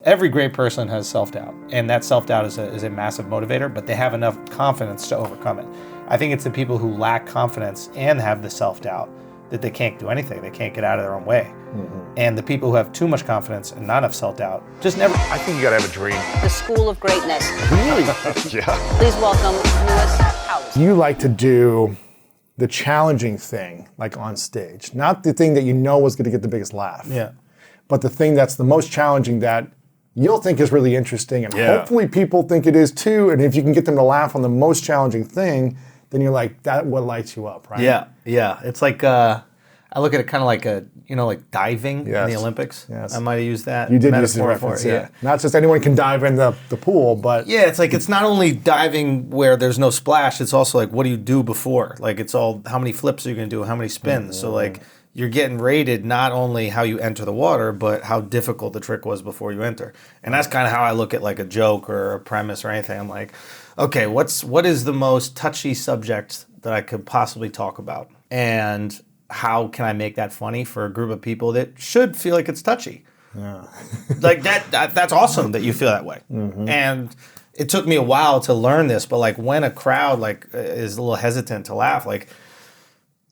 every great person has self-doubt, and that self-doubt is a massive motivator, but they have enough confidence to overcome it. I think it's the people who lack confidence and have the self-doubt that they can't do anything. They can't get out of their own way. And the people who have too much confidence and not enough self-doubt just never. I think you gotta have a dream. The School of Greatness. Really? Yeah. Please welcome Lewis House. You like to do the challenging thing, like on stage. Not the thing that you know is gonna get the biggest laugh. Yeah. But the thing that's the most challenging that you'll think is really interesting, and hopefully people think it is too, and if you can get them to laugh on the most challenging thing, then you're like, that what lights you up, right? Yeah. It's like, I look at it kind of like like diving in the Olympics. Yes. I might have used that You did use the metaphor reference, for it. Yeah. Not just anyone can dive in the pool, but... Yeah, it's like, it's not only diving where there's no splash, it's also like, what do you do before? Like, it's all, how many flips are you going to do, how many spins? So like, you're getting rated not only how you enter the water, but how difficult the trick was before you enter. And that's kind of how I look at like a joke or a premise or anything. I'm like, okay, what is the most touchy subject that I could possibly talk about? And how can I make that funny for a group of people that should feel like it's touchy? Yeah. Like that's awesome that you feel that way. And it took me a while to learn this, but like when a crowd like is a little hesitant to laugh, like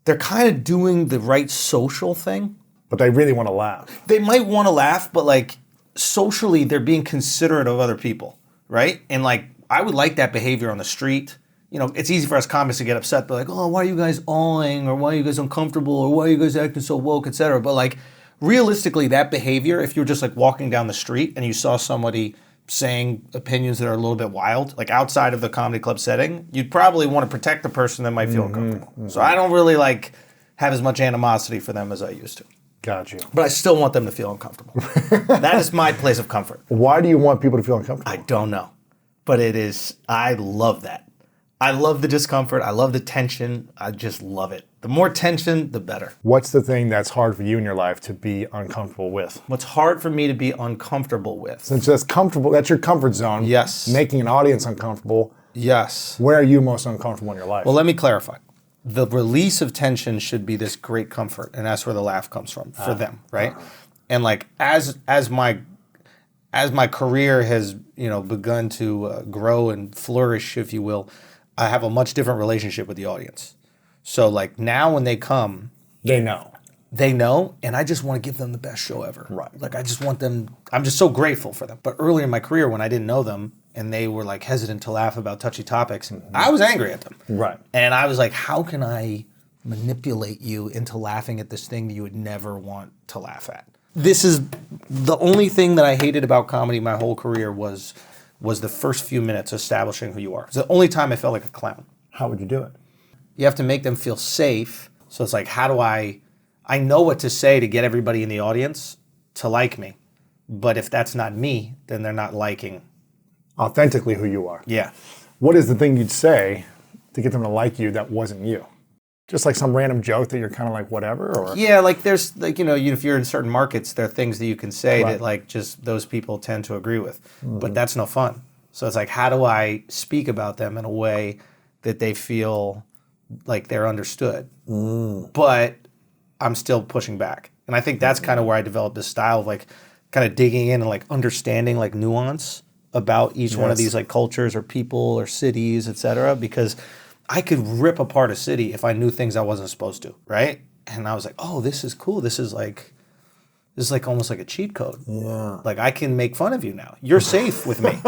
they're kind of doing the right social thing. But they really want to laugh. They might want to laugh, but like socially they're being considerate of other people, right? And like I would like that behavior on the street. You know, it's easy for us comics to get upset, but like, oh, why are you guys awing, or why are you guys uncomfortable, or why are you guys acting so woke, etc. But like, realistically, that behavior, if you're just like walking down the street and you saw somebody saying opinions that are a little bit wild, like outside of the comedy club setting, you'd probably want to protect the person that might feel uncomfortable. So I don't really like have as much animosity for them as I used to. Got you. But I still want them to feel uncomfortable. That is my place of comfort. Why do you want people to feel uncomfortable? I don't know, but it is. I love that. I love the discomfort. I love the tension. I just love it. The more tension, the better. What's the thing that's hard for you in your life to be uncomfortable with? What's hard for me to be uncomfortable with? Since that's comfortable, that's your comfort zone. Yes. Making an audience uncomfortable. Yes. Where are you most uncomfortable in your life? Well, let me clarify. The release of tension should be this great comfort, and that's where the laugh comes from for them, right? And like as my career has begun to grow and flourish, if you will, I have a much different relationship with the audience. So like now when they come, they know, and I just want to give them the best show ever. Right. Like I just want them, I'm just so grateful for them. But earlier in my career when I didn't know them and they were like hesitant to laugh about touchy topics, I was angry at them. Right. And I was like, how can I manipulate you into laughing at this thing that you would never want to laugh at? This is the only thing that I hated about comedy my whole career was the first few minutes establishing who you are. It's the only time I felt like a clown. How would you do it? You have to make them feel safe. So it's like, how do I know what to say to get everybody in the audience to like me. But if that's not me, then they're not liking. Authentically who you are. Yeah. What is the thing you'd say to get them to like you that wasn't you? Just like some random joke that you're kind of like whatever? Or? Yeah, like there's like, if you're in certain markets, there are things that you can say that like just those people tend to agree with. But that's no fun. So it's like, how do I speak about them in a way that they feel like they're understood? But I'm still pushing back. And I think that's kind of where I developed this style of like kind of digging in and like understanding like nuance about each one of these like cultures or people or cities, etc. Because I could rip apart a city if I knew things I wasn't supposed to, right? And I was like, oh, this is cool. This is like almost like a cheat code. Yeah. Like I can make fun of you now. You're safe with me.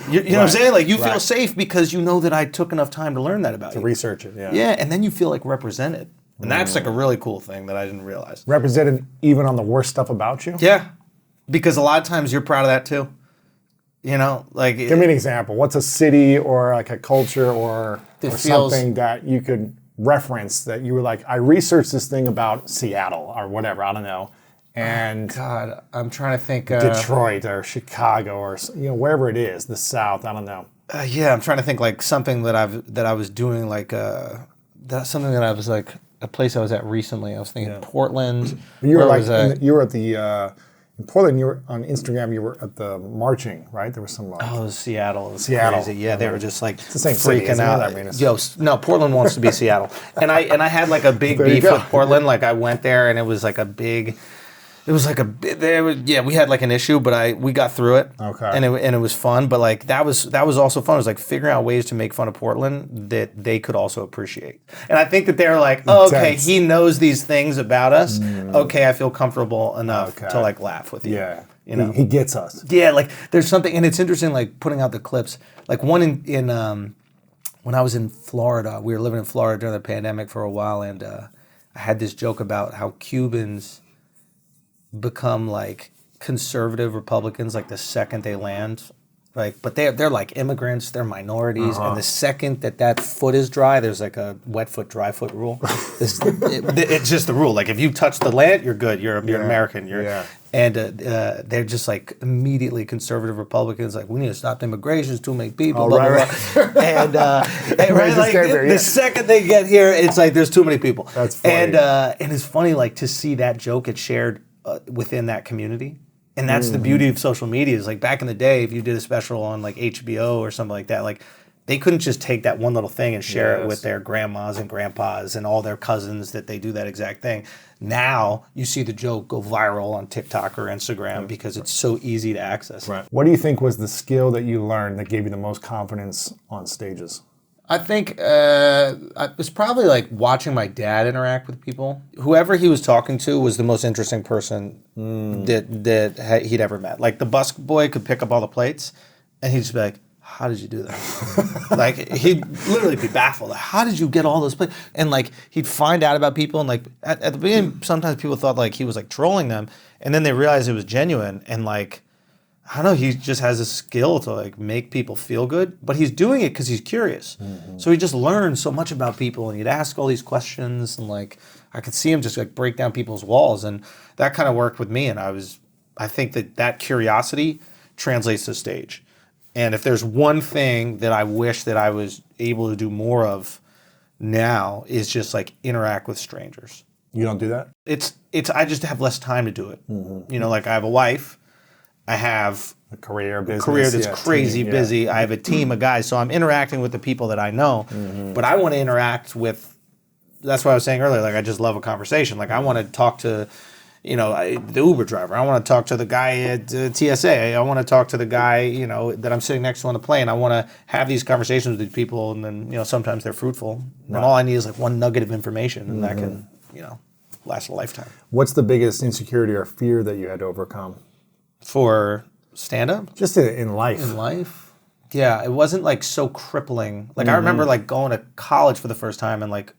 You know what I'm saying? Like you feel safe because you know that I took enough time to learn that about you. To research it, yeah. Yeah, and then you feel like represented. And that's like a really cool thing that I didn't realize. Represented even on the worst stuff about you? Yeah. Because a lot of times you're proud of that too. Like give me an example. What's a city or like a culture or something that you could reference that you were like, I researched this thing about Seattle or whatever, I don't know. And God, I'm trying to think. Detroit or Chicago or wherever it is, the South, I don't know. Yeah, I'm trying to think like something that I was doing like something that I was like a place I was at recently. I was thinking Portland. You were you were at the in Portland. You were on Instagram. You were at the marching, right? There was some. It was Seattle. It was Seattle. Crazy. Yeah, they were just like it's the same freaking city, out. I mean, no, Portland wants to be Seattle, and I had like a big beef with Portland. Like I went there and it was like a big. It was like we had like an issue, but we got through it. Okay. And it was fun, but like that was also fun. It was like figuring out ways to make fun of Portland that they could also appreciate. And I think that they're like, oh, okay, he knows these things about us. Okay, I feel comfortable enough to like laugh with you. Yeah. You know, he gets us. Yeah, like there's something, and it's interesting, like putting out the clips. Like one in when I was in Florida, we were living in Florida during the pandemic for a while, and I had this joke about how Cubans become like conservative Republicans like the second they land, like, but they're like immigrants, they're minorities, and the second that foot is dry, there's like a wet foot, dry foot rule. It's just the rule. Like if you touch the land, you're good. You're American. And they're just like immediately conservative Republicans. Like we need to stop immigration. There's too many people. Blah, blah, blah. And right, like the second they get here, it's like there's too many people. That's funny. And it's funny like to see that joke get shared within that community. And that's the beauty of social media is like back in the day, if you did a special on like HBO or something like that, like they couldn't just take that one little thing and share it with their grandmas and grandpas and all their cousins that they do that exact thing. Now you see the joke go viral on TikTok or Instagram because it's so easy to access. Right. What do you think was the skill that you learned that gave you the most confidence on stages? I think it was probably like watching my dad interact with people. Whoever he was talking to was the most interesting person that he'd ever met. Like the bus boy could pick up all the plates, and he'd just be like, "How did you do that?" Like he'd literally be baffled. Like, how did you get all those plates? And like he'd find out about people, and like at the beginning, sometimes people thought like he was like trolling them, and then they realized it was genuine, and like. I don't know, he just has a skill to like make people feel good, but he's doing it because he's curious. So he just learns so much about people, and he'd ask all these questions, and like I could see him just like break down people's walls, and that kind of worked with me. And I think that curiosity translates to stage. And if there's one thing that I wish that I was able to do more of now is just like interact with strangers. You don't do that? It's I just have less time to do it. You know, like I have a wife. I have a career that's crazy busy. I have a team of guys, so I'm interacting with the people that I know. But I want to interact with. That's what I was saying earlier. Like I just love a conversation. Like I want to talk to, you know, the Uber driver. I want to talk to the guy at TSA. I want to talk to the guy, you know, that I'm sitting next to on the plane. I want to have these conversations with these people, and then you know sometimes they're fruitful. And all I need is like one nugget of information, and that can last a lifetime. What's the biggest insecurity or fear that you had to overcome? For stand-up? Just in life. In life? Yeah, it wasn't like so crippling. Like I remember like going to college for the first time and like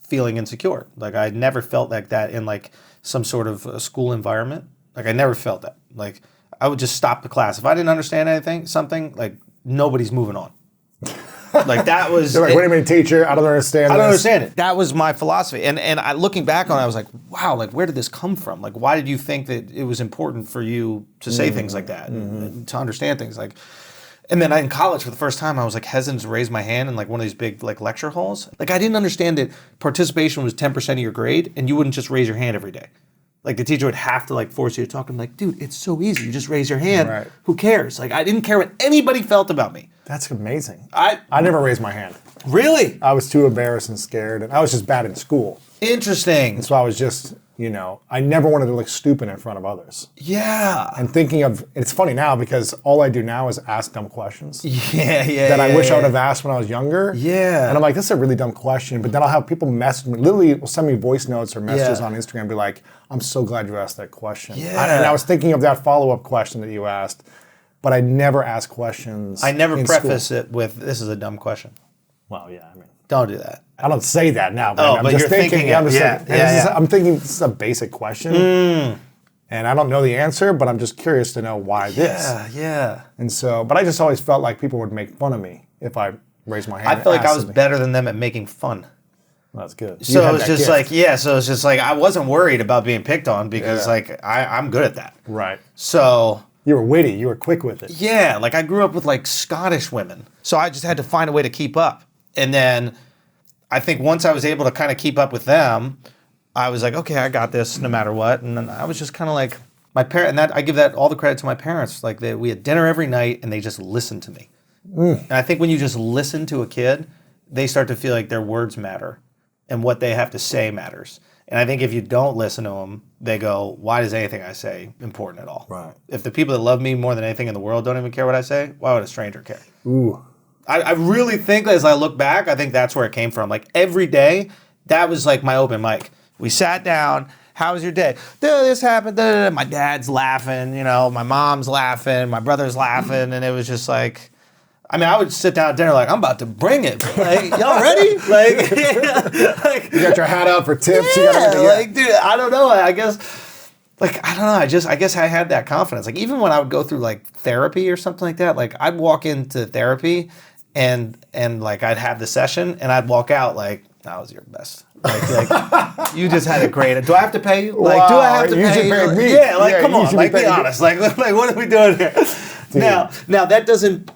feeling insecure. Like I never felt like that in like some sort of a school environment. Like I never felt that. Like I would just stop the class. If I didn't understand something, like nobody's moving on. Like that was. They're like, wait a minute, teacher, I don't understand. I don't understand it. That was my philosophy, and looking back on it, I was like, wow, like where did this come from? Like, why did you think that it was important for you to say things like that and to understand things like? And then in college for the first time, I was like hesitant to raise my hand in like one of these big like lecture halls. Like I didn't understand that participation was 10% of your grade, and you wouldn't just raise your hand every day. Like the teacher would have to like force you to talk. I'm like, dude, it's so easy. You just raise your hand. Right. Who cares? Like I didn't care what anybody felt about me. That's amazing. I never raised my hand. Really? I was too embarrassed and scared, and I was just bad in school. Interesting. And so I was just, you know, I never wanted to look stupid in front of others. Yeah. And thinking of, it's funny now because all I do now is ask dumb questions. Yeah. That I wish I would have asked when I was younger. Yeah. And I'm like, this is a really dumb question. But then I'll have people message me, literally will send me voice notes or messages on Instagram and be like, I'm so glad you asked that question. Yeah. And I was thinking of that follow-up question that you asked, but I never ask questions. I never preface school. it with, this is a dumb question. Well, yeah, I mean. Don't do that. I don't say that now, but I'm but just you're thinking. it. I'm just Yeah, thinking, yeah. I'm thinking this is a basic question. And I don't know the answer, but I'm just curious to know why this. Yeah. And so, but I just always felt like people would make fun of me if I raised my hand. I feel like I was better than them at making fun. Well, that's good. So it's just like, so it's just like, I wasn't worried about being picked on because like, I'm good at that. Right. So. You were witty. You were quick with it. Yeah. Like I grew up with like Scottish women. So I just had to find a way to keep up. And then I think once I was able to kind of keep up with them, I was like, okay, I got this no matter what. And then I was just kind of like, my parents, and that I give that all the credit to my parents. Like we had dinner every night and they just listened to me. And I think when you just listen to a kid, they start to feel like their words matter and what they have to say matters. And I think if you don't listen to them, they go, why is anything I say important at all? Right. If the people that love me more than anything in the world don't even care what I say, why would a stranger care? Ooh. I really think as I look back, I think that's where it came from. Like every day, that was like my open mic. We sat down. How was your day? This happened. My dad's laughing. My mom's laughing. My brother's laughing. And it was just like, I mean, I would sit down at dinner like, I'm about to bring it. Like, y'all ready? Like, you got your hat out for tips. Yeah, dude, I don't know. I guess, I don't know. I guess I had that confidence. Like, even when I would go through like therapy or something like that, like I'd walk into therapy and like I'd have the session and I'd walk out like, that was your best. Like you just had a great. Do I have to pay you? Like, wow, do I have to you pay should you? Pay me. Yeah, like come on, like be honest. Like what are we doing here? Dude. Now that doesn't.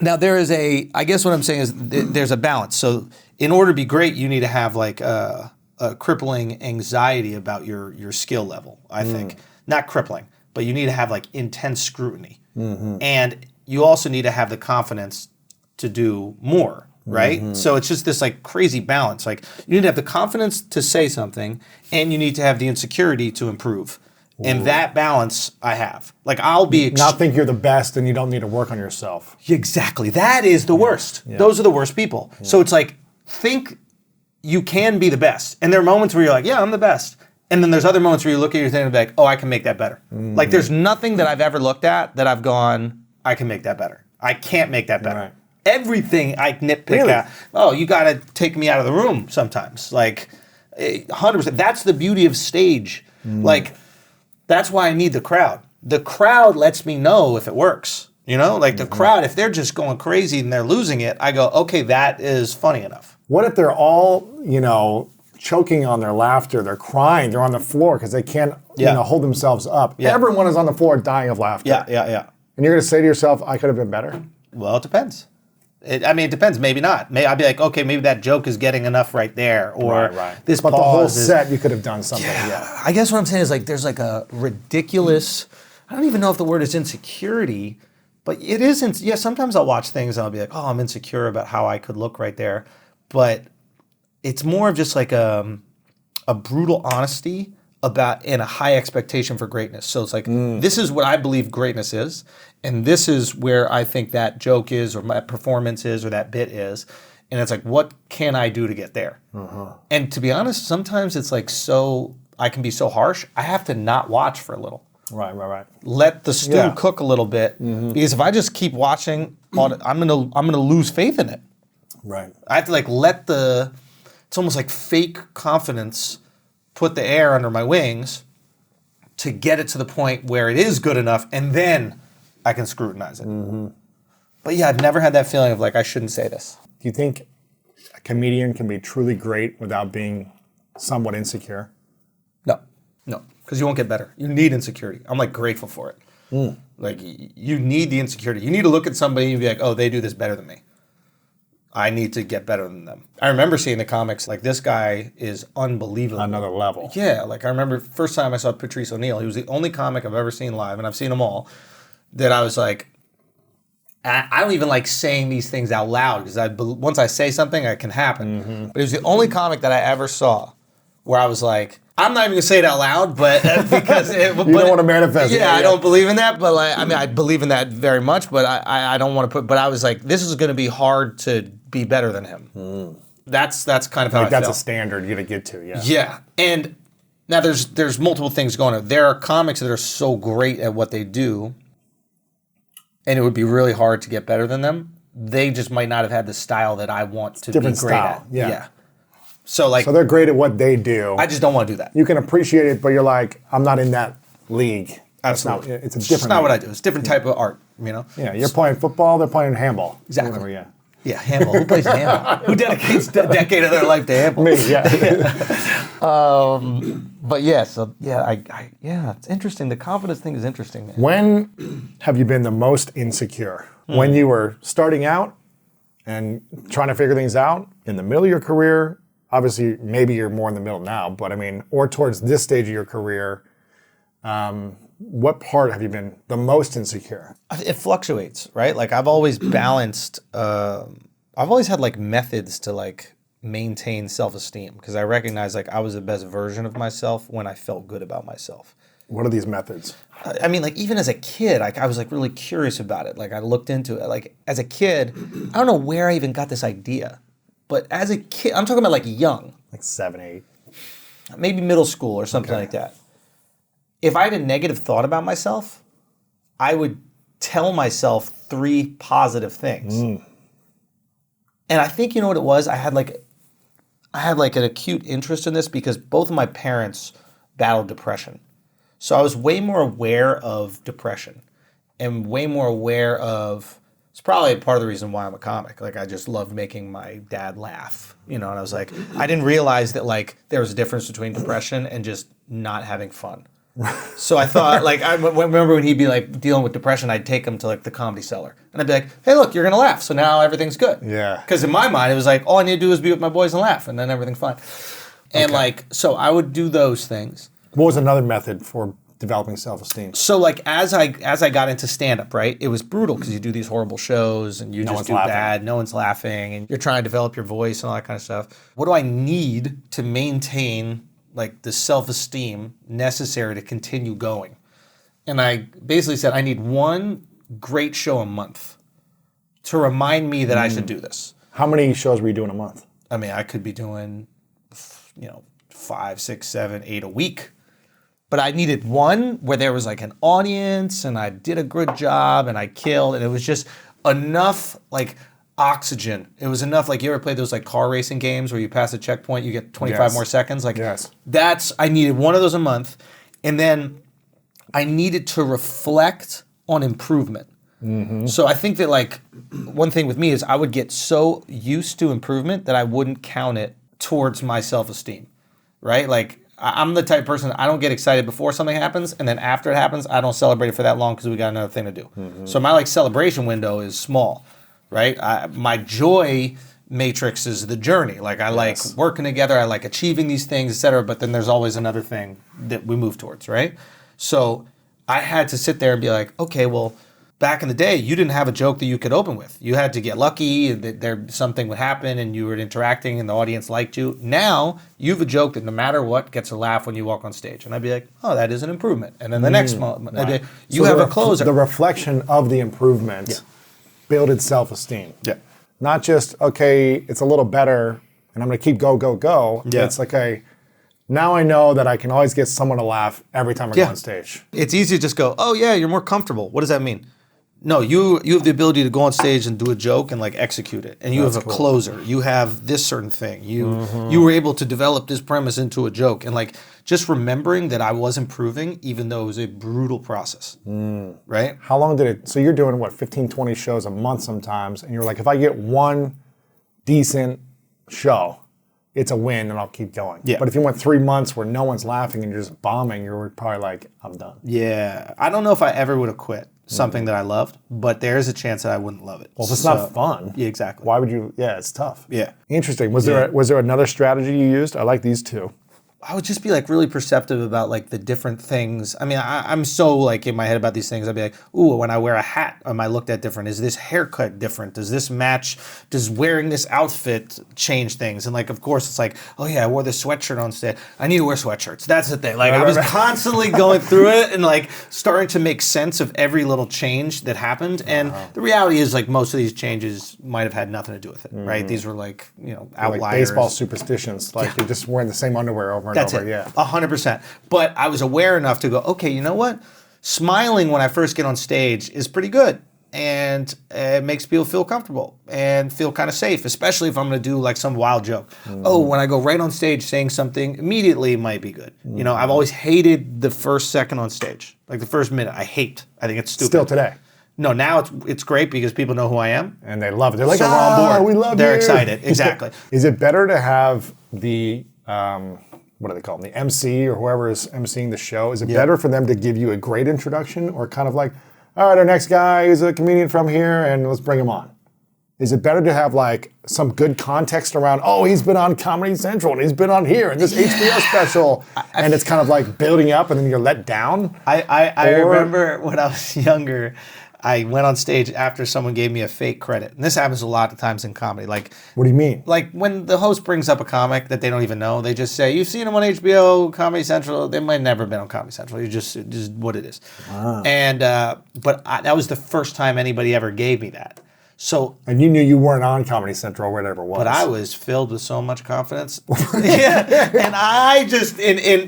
Now there is I guess what I'm saying is there's a balance. So in order to be great, you need to have like a crippling anxiety about your skill level. I think not crippling, but you need to have like intense scrutiny, and you also need to have the confidence to do more, right? So it's just this like crazy balance. Like you need to have the confidence to say something and you need to have the insecurity to improve. And that balance I have. Like I'll be... not think you're the best and you don't need to work on yourself. Exactly. That is the worst. Yeah. Those are the worst people. Yeah. So it's like, think you can be the best. And there are moments where you're like, yeah, I'm the best. And then there's other moments where you look at your thing and be like, oh, I can make that better. Like there's nothing that I've ever looked at that I've gone, I can make that better. I can't make that better. Right. Everything I nitpick at. Oh, you got to take me out of the room sometimes. Like 100%. That's the beauty of stage. Like that's why I need the crowd. The crowd lets me know if it works. Like the crowd, if they're just going crazy and they're losing it, I go, okay, that is funny enough. What if they're all, choking on their laughter, they're crying, they're on the floor because they can't, hold themselves up. Yeah. Everyone is on the floor dying of laughter. Yeah. And you're going to say to yourself, I could have been better? Well, it depends. It depends. Maybe not. I'd be like, okay, maybe that joke is getting enough right there, or this. But the whole set, you could have done something. Yeah. I guess what I'm saying is like, there's like a ridiculous. I don't even know if the word is insecurity, but it isn't. Yeah, sometimes I'll watch things and I'll be like, oh, I'm insecure about how I could look right there, but it's more of just like a brutal honesty and a high expectation for greatness. So it's like, this is what I believe greatness is, and this is where I think that joke is, or my performance is, or that bit is. And it's like, what can I do to get there? And to be honest, sometimes it's like I can be so harsh, I have to not watch for a little. Right. Let the stew cook a little bit, because if I just keep watching, I'm gonna lose faith in it. Right. I have to like it's almost like fake confidence, put the air under my wings to get it to the point where it is good enough, and then I can scrutinize it. But yeah, I've never had that feeling of like, I shouldn't say this. Do you think a comedian can be truly great without being somewhat insecure? No, because you won't get better. You need insecurity. I'm like grateful for it. Like you need the insecurity. You need to look at somebody and be like, oh, they do this better than me. I need to get better than them. I remember seeing the comics, like this guy is unbelievable. Another level. Yeah, like I remember first time I saw Patrice O'Neal, he was the only comic I've ever seen live, and I've seen them all, that I was like, I don't even like saying these things out loud, because once I say something, it can happen. But it was the only comic that I ever saw where I was like, I'm not even gonna say it out loud, but because you don't want to manifest it. Yeah, I don't believe in that, but like, I mean, I believe in that very much, but I don't want to but I was like, this is gonna be hard to be better than him. That's kind of how I that's felt. a standard you're gonna get to, Yeah, and now there's multiple things going on. There are comics that are so great at what they do, and it would be really hard to get better than them. They just might not have had the style that I want to be great at. Yeah. So they're great at what they do. I just don't want to do that. You can appreciate it, but you're like, I'm not in that league. Absolutely. It's a different. It's not what I do. It's a different type of art, Yeah, you're playing football, they're playing handball. Exactly. Whatever, Yeah, handball. Who plays handball? Who dedicates a decade of their life to handball? Me, yeah. But yeah, it's interesting. The confidence thing is interesting, man. When have you been the most insecure? When you were starting out and trying to figure things out, in the middle of your career? Obviously, maybe you're more in the middle now, but I mean, or towards this stage of your career, what part have you been the most insecure? It fluctuates, right? Like I've always balanced, I've always had like methods to like maintain self-esteem because I recognized like I was the best version of myself when I felt good about myself. What are these methods? I mean, like even as a kid, like I was like really curious about it. Like I looked into it. Like as a kid, I don't know where I even got this idea, but as a kid, I'm talking about like young, Like 7, 8. maybe middle school or something like that. If I had a negative thought about myself, I would tell myself 3 positive things. And I think you know what it was? I had like an acute interest in this because both of my parents battled depression. So I was way more aware of depression and way more aware of, it's probably part of the reason why I'm a comic. Like I just loved making my dad laugh, you know, and I was like, I didn't realize that like there was a difference between depression and just not having fun. So I thought, like, I remember when he'd be like dealing with depression, I'd take him to like the Comedy Cellar, and I'd be like, "Hey, look, you're gonna laugh, so now everything's good." Yeah. Because in my mind, it was like all I need to do is be with my boys and laugh, and then everything's fine. And like, so I would do those things. What was another method for developing self-esteem? So like, as I got into stand-up, right, it was brutal because you do these horrible shows and you No just one's do laughing. bad, no one's laughing, and you're trying to develop your voice and all that kind of stuff. What do I need to maintain like the self-esteem necessary to continue going? And I basically said, I need one great show a month to remind me that I should do this. How many shows were you doing a month? I mean, I could be doing, 5, 6, 7, 8 a week. But I needed one where there was like an audience and I did a good job and I killed, and it was just enough like oxygen. It was enough, like you ever play those like car racing games where you pass a checkpoint, you get 25 Yes. more seconds? Like Yes. I needed one of those a month. And then I needed to reflect on improvement. So I think that like one thing with me is I would get so used to improvement that I wouldn't count it towards my self-esteem, right? Like I'm the type of person, I don't get excited before something happens, and then after it happens, I don't celebrate it for that long because we got another thing to do. So my like celebration window is small, right? My joy matrix is the journey. Like I like working together, I like achieving these things, etc. But then there's always another thing that we move towards, right? So I had to sit there and be like, okay, well, back in the day, you didn't have a joke that you could open with. You had to get lucky that something would happen and you were interacting and the audience liked you. Now, you have a joke that no matter what gets a laugh when you walk on stage. And I'd be like, oh, that is an improvement. And then the next moment, I'd be like, you have a closer. The reflection of the improvement builded self-esteem. Yeah. Not just, okay, it's a little better and I'm going to keep go, go, go. Yeah. It's like, okay, now I know that I can always get someone to laugh every time I go on stage. It's easy to just go, oh yeah, you're more comfortable. What does that mean? No, you have the ability to go on stage and do a joke and like execute it. And you have a closer. You have this certain thing. You were able to develop this premise into a joke. And like just remembering that I was improving even though it was a brutal process. Right? How long did it, so you're doing what, 15, 20 shows a month sometimes, and you're like, if I get one decent show, it's a win and I'll keep going. Yeah. But if you went 3 months where no one's laughing and you're just bombing, you're probably like, I'm done. Yeah. I don't know if I ever would have quit something that I loved, but there is a chance that I wouldn't love it. Well, if it's not fun. Yeah, exactly. Why would you, it's tough. Yeah. Interesting. Was there another strategy you used? I like these two. I would just be like really perceptive about like the different things. I mean, I'm so like in my head about these things. I'd be like, ooh, when I wear a hat, am I looked at different? Is this haircut different? Does this match? Does wearing this outfit change things? And like, of course, it's like, oh yeah, I wore this sweatshirt on stage. I need to wear sweatshirts. That's the thing. Like I was constantly going through it and like starting to make sense of every little change that happened. And the reality is like most of these changes might have had nothing to do with it, right? These were like, outliers. Like baseball superstitions. Like you're just wearing the same underwear over and That's over. it. Yeah. 100%. But I was aware enough to go, okay, you know what? Smiling when I first get on stage is pretty good. And it makes people feel comfortable and feel kind of safe, especially if I'm going to do like some wild joke. Oh, when I go right on stage saying something, immediately might be good. I've always hated the first second on stage. Like the first minute, I think it's stupid. Still today. No, now it's great because people know who I am. And they love it. They're like, So we're on board. we love They're you. excited. Exactly. Is it better to have the, what do they call them? The MC or whoever is emceeing the show. Is it better for them to give you a great introduction or kind of like, all right, our next guy is a comedian from here and let's bring him on? Is it better to have like some good context around, oh, he's been on Comedy Central and he's been on here and this HBO special, and it's kind of like building up and then you're let down? I remember when I was younger, I went on stage after someone gave me a fake credit. And this happens a lot of times in comedy. Like, What do you mean? like when the host brings up a comic that they don't even know, they just say, "You've seen him on HBO, Comedy Central." They might never been on Comedy Central. You just what it is. And that was the first time anybody ever gave me that. So, And you knew you weren't on Comedy Central or whatever it was. but I was filled with so much confidence. Yeah, and I just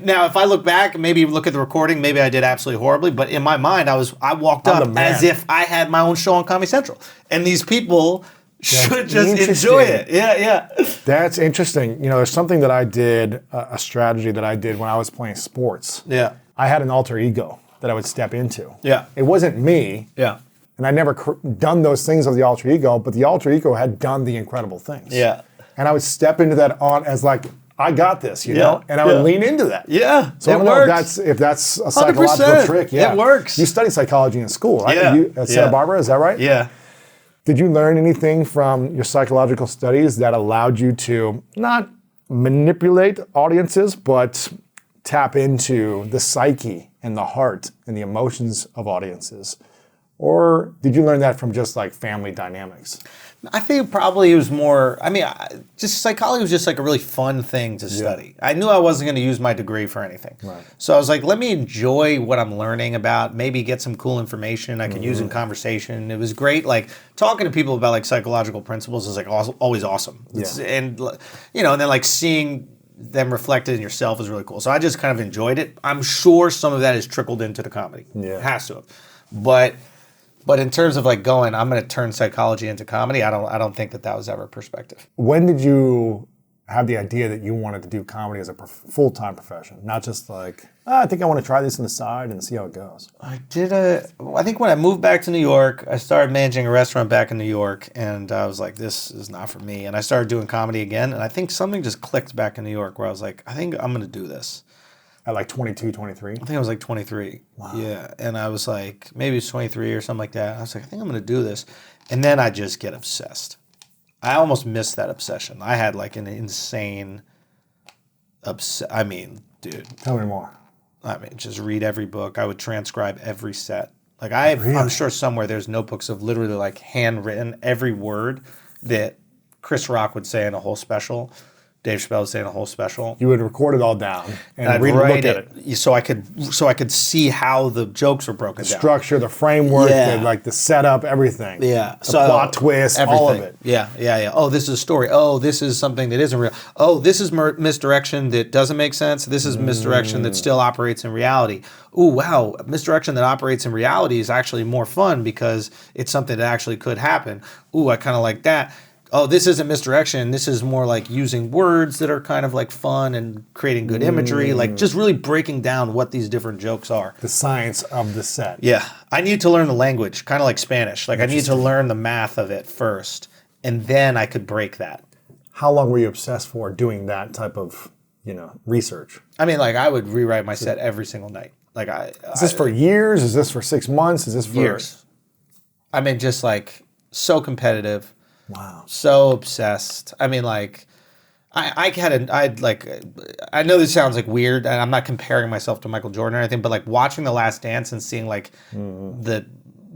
now if I look back, maybe look at the recording, maybe I did absolutely horribly. But in my mind, I walked I'm up the man. as if I had my own show on Comedy Central, and these people should just interesting. enjoy it. Yeah. That's interesting. You know, there's something that I did, a strategy that I did when I was playing sports. Yeah. I had an alter ego that I would step into. Yeah. It wasn't me. Yeah. And I never done those things of the alter ego, but the alter ego had done the incredible things. Yeah. And I would step into that on as like, I got this, you Yeah. know? And I would Yeah. lean into that. Yeah. So I it don't know works. if that's a psychological 100%. trick. Yeah. It works. You studied psychology in school, right? Yeah. At Santa Yeah. Barbara, is that right? Yeah. Did you learn anything from your psychological studies that allowed you to not manipulate audiences, but tap into the psyche and the heart and the emotions of audiences? Or did you learn that from just like family dynamics? I think probably it was more, just psychology was just like a really fun thing to study. I knew I wasn't going to use my degree for anything. Right. So I was like, let me enjoy what I'm learning about, maybe get some cool information I can use in conversation. It was great, like talking to people about like psychological principles is like always awesome. And, you know, and then like seeing them reflected in yourself is really cool. So I just kind of enjoyed it. I'm sure some of that has trickled into the comedy. Yeah. It has to have. But in terms of like going, I'm going to turn psychology into comedy, I don't think that was ever a perspective. When did you have the idea that you wanted to do comedy as a full-time profession? Not just like, I think I want to try this on the side and see how it goes. I think when I moved back to New York, I started managing a restaurant back in New York, and I was like, this is not for me. And I started doing comedy again, and I think something just clicked back in New York where I was like, I think I'm going to do this. At like 22, 23? I think I was like 23. Wow. Yeah. And I was like, maybe it's 23 or something like that. I was like, I think I'm going to do this. And then I just get obsessed. I almost missed that obsession. I had like an insane dude. Tell me more. Just read every book. I would transcribe every set. Like I'm sure somewhere there's notebooks of literally like handwritten every word that Chris Rock would say in a whole special. Dave Chappelle was saying a whole special. You would record it all down and I'd look write at it. so I could see how the jokes were broken down. Structure, the framework, the setup, everything. Yeah. The plot twist, everything. all of it. Yeah. Oh, this is a story. Oh, this is something that isn't real. Oh, this is misdirection that doesn't make sense. This is misdirection that still operates in reality. Ooh, wow. Misdirection that operates in reality is actually more fun because it's something that actually could happen. Ooh, I kind of like that. Oh, this isn't misdirection. This is more like using words that are kind of like fun and creating good imagery, like just really breaking down what these different jokes are. The science of the set. Yeah. I need to learn the language, kind of like Spanish. Like I need to learn the math of it first, and then I could break that. How long were you obsessed for doing that type of, research? I mean, like I would rewrite my set every single night. Like Is this for years? Is this for 6 months? Is this for years? I mean, just like so competitive. Wow. So obsessed. I mean, like, I know this sounds like weird, and I'm not comparing myself to Michael Jordan or anything, but like watching The Last Dance and seeing like the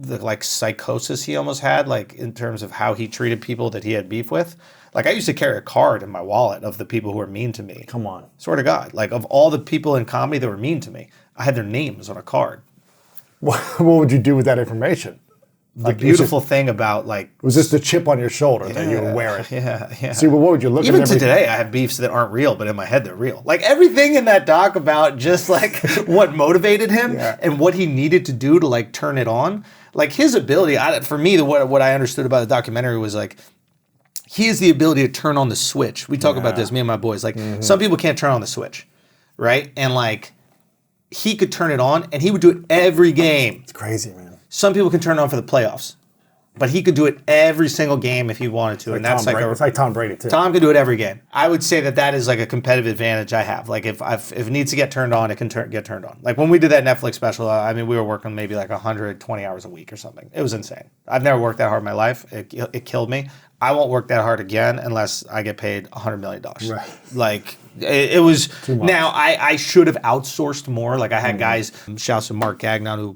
like psychosis he almost had, like in terms of how he treated people that he had beef with. Like I used to carry a card in my wallet of the people who were mean to me. Come on. Swear to God. Like of all the people in comedy that were mean to me, I had their names on a card. What would you do with that information? The beautiful thing about like... Was this the chip on your shoulder that you would wear it? Yeah. See, but what would you look at? Even to today, I have beefs that aren't real, but in my head they're real. Like everything in that doc about just like what motivated him and what he needed to do to like turn it on. Like his ability, for me, what I understood about the documentary was like, he has the ability to turn on the switch. We talk about this, me and my boys. Like some people can't turn on the switch, right? And like he could turn it on and he would do it every game. It's crazy, man. Some people can turn it on for the playoffs, but he could do it every single game if he wanted to. And that's it's like Tom Brady too. Tom can do it every game. I would say that is like a competitive advantage I have. Like if it needs to get turned on, it can get turned on. Like when we did that Netflix special, I mean, we were working maybe like 120 hours a week or something. It was insane. I've never worked that hard in my life. It killed me. I won't work that hard again unless I get paid $100 million. Right. Like it was. Too much. Now I should have outsourced more. Like I had guys. Shouts to Mark Gagnon who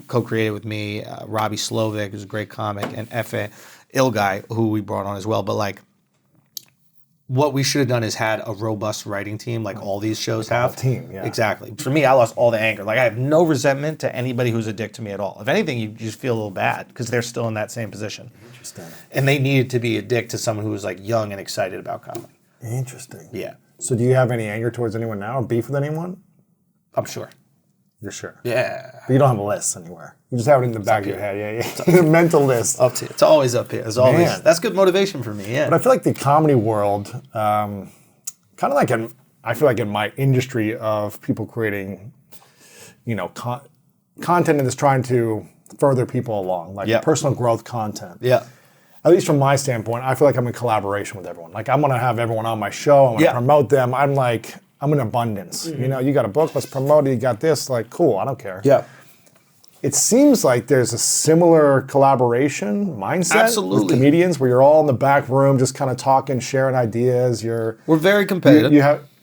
co-created with me. Robbie Slovic, who's a great comic, and Efe Ilgai, who we brought on as well. But like, what we should have done is had a robust writing team, like all these shows have. Team, yeah. Exactly. For me, I lost all the anger. Like I have no resentment to anybody who's a dick to me at all. If anything, you just feel a little bad because they're still in that same position. Interesting. And they needed to be a dick to someone who was like young and excited about comedy. Interesting. Yeah, So do you have any anger towards anyone now or beef with anyone? I'm sure. You're sure? Yeah. But you don't have a list anywhere. You just have it in the back of your head. Yeah. Mental list. Up to you. It's always up here. It's always. Man. That's good motivation for me. Yeah. But I feel like the comedy world, kind of like I feel like in my industry of people creating, content that is trying to further people along, like personal growth content. Yeah. At least from my standpoint, I feel like I'm in collaboration with everyone. Like I'm gonna have everyone on my show. I'm gonna promote them. I'm in abundance. Mm-hmm. You got a book, let's promote it. You got this, like cool. I don't care. Yeah. It seems like there's a similar collaboration mindset with comedians where you're all in the back room just kind of talking, sharing ideas. We're very competitive.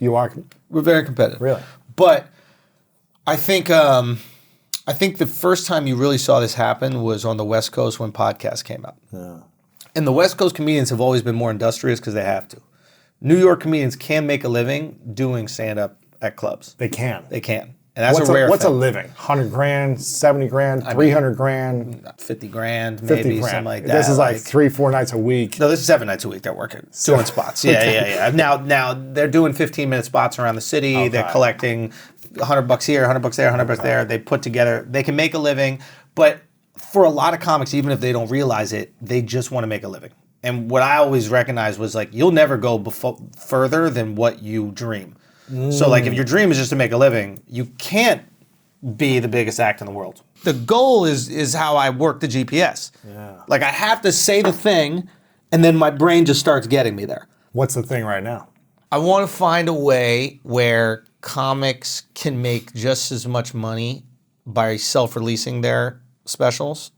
You are. We're very competitive. Really? But I think the first time you really saw this happen was on the West Coast when podcasts came out. Yeah. And the West Coast comedians have always been more industrious because they have to. New York comedians can make a living doing stand-up at clubs. They can. They can. And that's a rare thing. What's a living? 100 grand, 70 grand, 300 grand? 50 grand, 50 maybe, grand. something like that. This is like 3-4 nights a week. No, this is 7 nights a week they're working, doing spots. Yeah. Now they're doing 15-minute spots around the city. Okay. They're collecting $100 here, $100 there, $100 there. They put together, they can make a living. But for a lot of comics, even if they don't realize it, they just want to make a living. And what I always recognized was like, you'll never go further than what you dream. So like if your dream is just to make a living, you can't be the biggest act in the world. The goal is how I work the GPS. Yeah. Like I have to say the thing and then my brain just starts getting me there. What's the thing right now? I want to find a way where comics can make just as much money by self-releasing their specials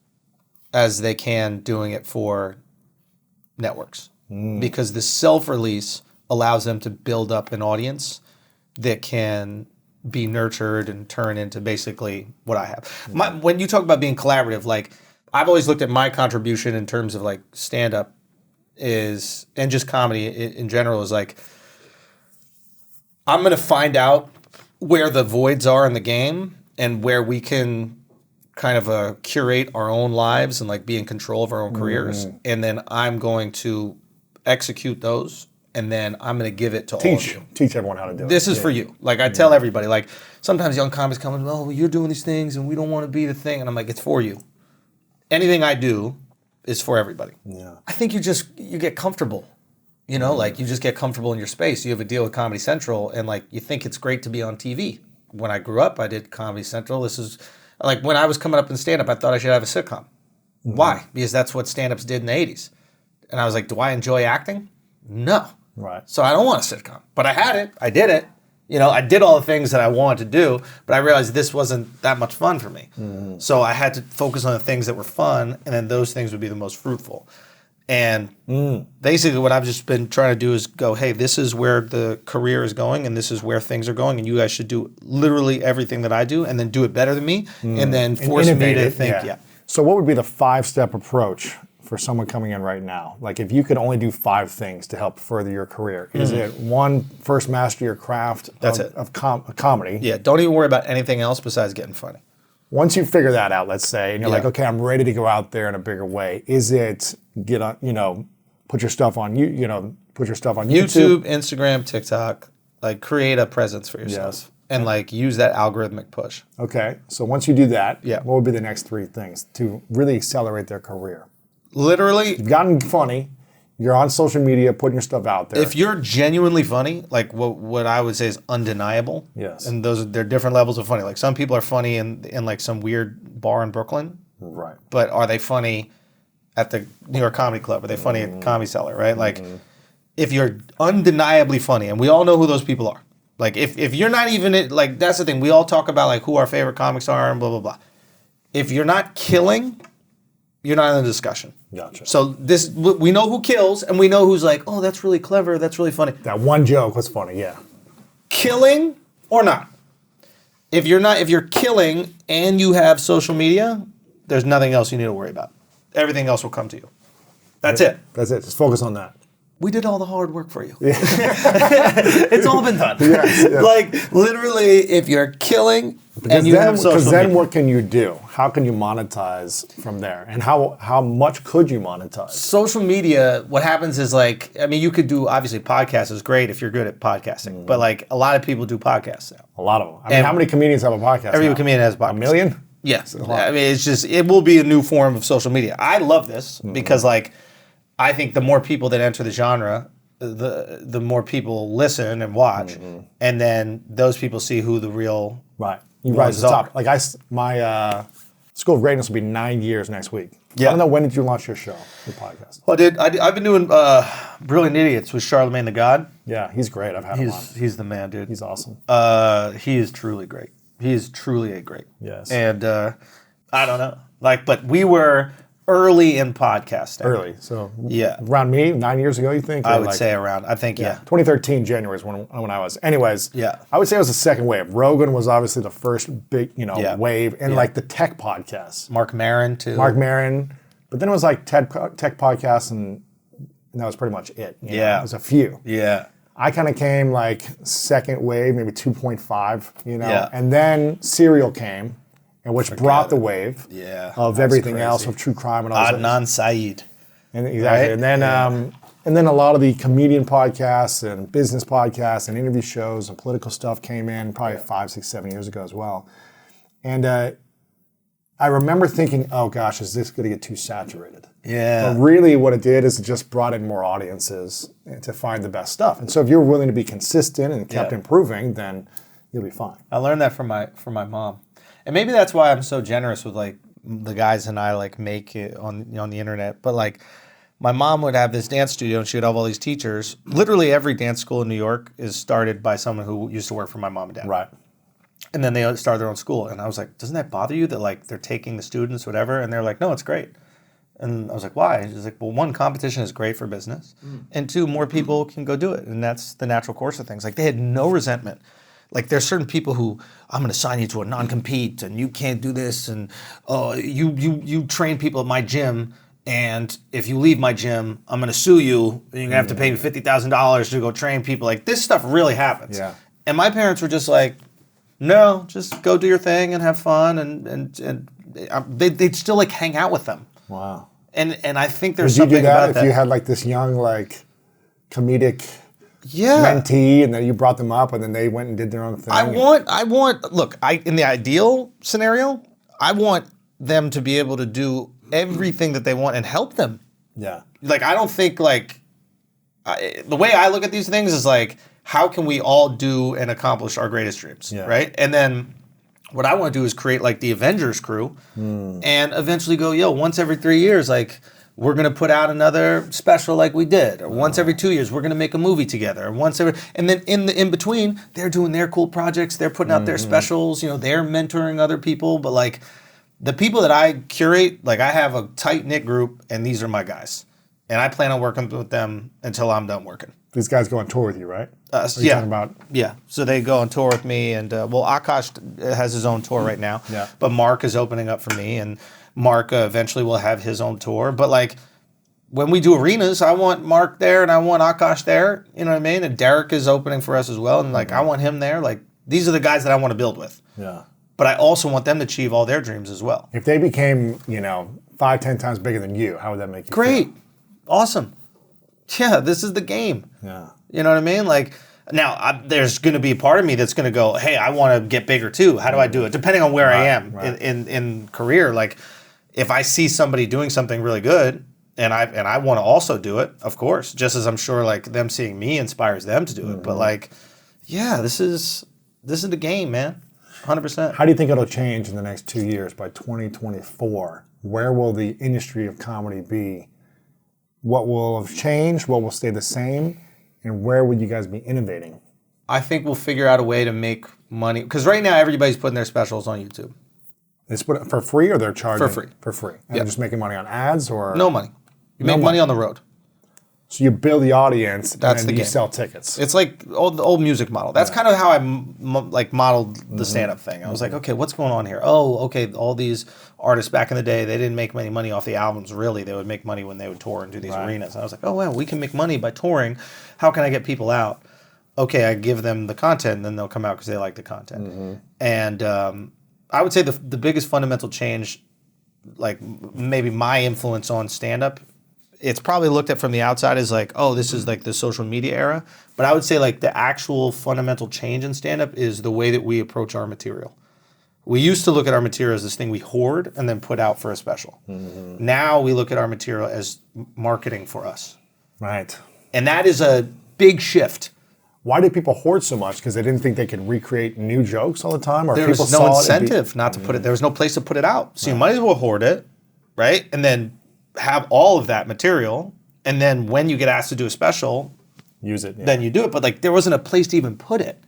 as they can doing it for networks. Because the self-release allows them to build up an audience that can be nurtured and turn into basically what I have. When you talk about being collaborative, like I've always looked at my contribution in terms of like stand-up is, and just comedy in general, is like, I'm going to find out where the voids are in the game and where we can kind of curate our own lives and like be in control of our own careers. And then I'm going to execute those. And then I'm going to give it to all of you. Teach everyone how to do it. This is for you. Like I tell everybody, like sometimes young comics come and, oh, well, you're doing these things and we don't want to be the thing. And I'm like, it's for you. Anything I do is for everybody. Yeah. I think you get comfortable. Like you just get comfortable in your space. You have a deal with Comedy Central and like you think it's great to be on TV. When I grew up, I did Comedy Central. This is like when I was coming up in stand-up, I thought I should have a sitcom. Why? Because that's what stand-ups did in the 80s. And I was like, do I enjoy acting? No. Right. So I don't want a sitcom. But I had it. I did it. I did all the things that I wanted to do, but I realized this wasn't that much fun for me. So I had to focus on the things that were fun, and then those things would be the most fruitful. And basically what I've just been trying to do is go, hey, this is where the career is going, and this is where things are going, and you guys should do literally everything that I do, and then do it better than me, and then force me to think, So what would be the 5-step approach for someone coming in right now? Like if you could only do 5 things to help further your career, is it 1, first master your craft of comedy? Yeah, don't even worry about anything else besides getting funny. Once you figure that out, let's say, and you're like, okay, I'm ready to go out there in a bigger way. Is it get on, put your stuff on put your stuff on YouTube, Instagram, TikTok, like create a presence for yourself and like use that algorithmic push. Okay, so once you do that, what would be the next 3 things to really accelerate their career? Literally, you've gotten funny. You're on social media, putting your stuff out there. If you're genuinely funny, like what I would say is undeniable. Yes. And they're different levels of funny. Like some people are funny in like some weird bar in Brooklyn. Right. But are they funny at the New York Comedy Club? Are they funny at Comedy Cellar? Right. Like if you're undeniably funny, and we all know who those people are. Like if you're not even like, that's the thing. We all talk about like who our favorite comics are and blah blah blah. If you're not killing, you're not in the discussion. Gotcha. So we know who kills, and we know who's like, oh, that's really clever, that's really funny. That one joke was funny, yeah. Killing or not. If you're killing and you have social media, there's nothing else you need to worry about. Everything else will come to you. That's it. That's it. Just focus on that. We did all the hard work for you. Yeah. It's all been done. Yes. Like literally, if you're killing and you have social media. Because then what can you do? How can you monetize from there? And how much could you monetize? Social media, what happens is like, I mean, you could do, obviously podcasts is great if you're good at podcasting, but like a lot of people do podcasts now. A lot of them. I mean, how many comedians have a podcast Every now? comedian has a podcast. A million? Yes. I mean, it will be a new form of social media. I love this because like, I think the more people that enter the genre, the more people listen and watch, and then those people see who the real You rise to the top. Like my School of Greatness will be 9 years next week. Yeah. I don't know, when did you launch your show, your podcast? Well, I've been doing Brilliant Idiots with Charlemagne the God. Yeah, he's great. I've had him on. He's the man, dude. He's awesome. He is truly great. He is truly a great. Yes. And I don't know, like, but we were early in podcasting. Early, so yeah, around me, 9 years ago, you think? I would say around. I think 2013 January is when I was. Anyways, yeah, I would say it was the second wave. Rogan was obviously the first big, wave, and like the tech podcasts. Mark Maron too. But then it was like tech podcasts, and that was pretty much it. You know? It was a few. Yeah. I kind of came like second wave, maybe 2.5, and then Serial came, and which brought the wave of everything else, of true crime and all that. Adnan Syed. And exactly. Right? And then a lot of the comedian podcasts and business podcasts and interview shows and political stuff came in probably 5, 6, 7 years ago as well. And I remember thinking, oh gosh, is this going to get too saturated? Yeah. But really what it did is it just brought in more audiences to find the best stuff. And so if you're willing to be consistent and kept improving, then you'll be fine. I learned that from my mom. And maybe that's why I'm so generous with like the guys and I like make it on the internet. But like my mom would have this dance studio and she would have all these teachers. Literally every dance school in New York is started by someone who used to work for my mom and dad. Right. And then they started their own school. And I was like, doesn't that bother you that like they're taking the students, whatever? And they're like, no, it's great. And I was like, why? She's like, well, one, competition is great for business. And two, more people can go do it. And that's the natural course of things. Like they had no resentment. Like there's certain people who, I'm going to sign you to a non-compete and you can't do this. And you train people at my gym. And if you leave my gym, I'm going to sue you. And you're going to have to pay me $50,000 to go train people. Like this stuff really happens. Yeah. And my parents were just like, no, just go do your thing and have fun. And they'd still like hang out with them. Wow. And I think there's something about that. Would you do that if you had like this young like comedic yeah. mentee, and then you brought them up, and then they went and did their own thing. I want. Look, in the ideal scenario, I want them to be able to do everything that they want and help them. Yeah. Like I don't think like the way I look at these things is like, how can we all do and accomplish our greatest dreams, right? And then what I want to do is create like the Avengers crew, and eventually go, yo, once every 3 years, like. We're going to put out another special like we did. Or once every 2 years, we're going to make a movie together. Or and then in between, they're doing their cool projects. They're putting out their specials. You know, they're mentoring other people. But like the people that I curate, like I have a tight-knit group, and these are my guys. And I plan on working with them until I'm done working. These guys go on tour with you, right? Yeah. So they go on tour with me. And Akash has his own tour right now. Yeah. But Mark is opening up for me. And Mark eventually will have his own tour. But like when we do arenas, I want Mark there and I want Akash there. You know what I mean? And Derek is opening for us as well. And like I want him there. Like these are the guys that I want to build with. Yeah. But I also want them to achieve all their dreams as well. If they became, 5, 10 times bigger than you, how would that make you Great. feel? Awesome. Yeah, this is the game. Yeah. You know what I mean? Like now there's going to be a part of me that's going to go, hey, I want to get bigger too. How do I do it? Depending on where I am in career. Like if I see somebody doing something really good and I want to also do it, of course, just as I'm sure like them seeing me inspires them to do it. But like, yeah, this is the game, man. 100%. How do you think it'll change in the next 2 years by 2024? Where will the industry of comedy be? What will have changed? What will stay the same? And where would you guys be innovating? I think we'll figure out a way to make money. Because right now everybody's putting their specials on YouTube. They split it for free or they're charging? For free. For free. And they're just making money on ads or? No money. You No make money money. on the road. So you build the audience That's and the then you game. sell tickets. It's like the old music model. That's kind of how I modeled the stand-up thing. I was like, okay, what's going on here? Oh, okay, all these artists back in the day, they didn't make any money off the albums, really. They would make money when they would tour and do these arenas. And I was like, oh, wow, we can make money by touring. How can I get people out? Okay, I give them the content, and then they'll come out because they like the content. And I would say the biggest fundamental change, like maybe my influence on stand-up, it's probably looked at from the outside as like, oh, this is like the social media era. But I would say like the actual fundamental change in stand-up is the way that we approach our material. We used to look at our material as this thing we hoard and then put out for a special. Now we look at our material as marketing for us. Right. And that is a big shift. Why did people hoard so much? Because they didn't think they could recreate new jokes all the time? Or There people was no saw it and incentive not to put it. There was no place to put it out. So you might as well hoard it, right? And then have all of that material, and then when you get asked to do a special, use it. Yeah. then you do it. But like there wasn't a place to even put it.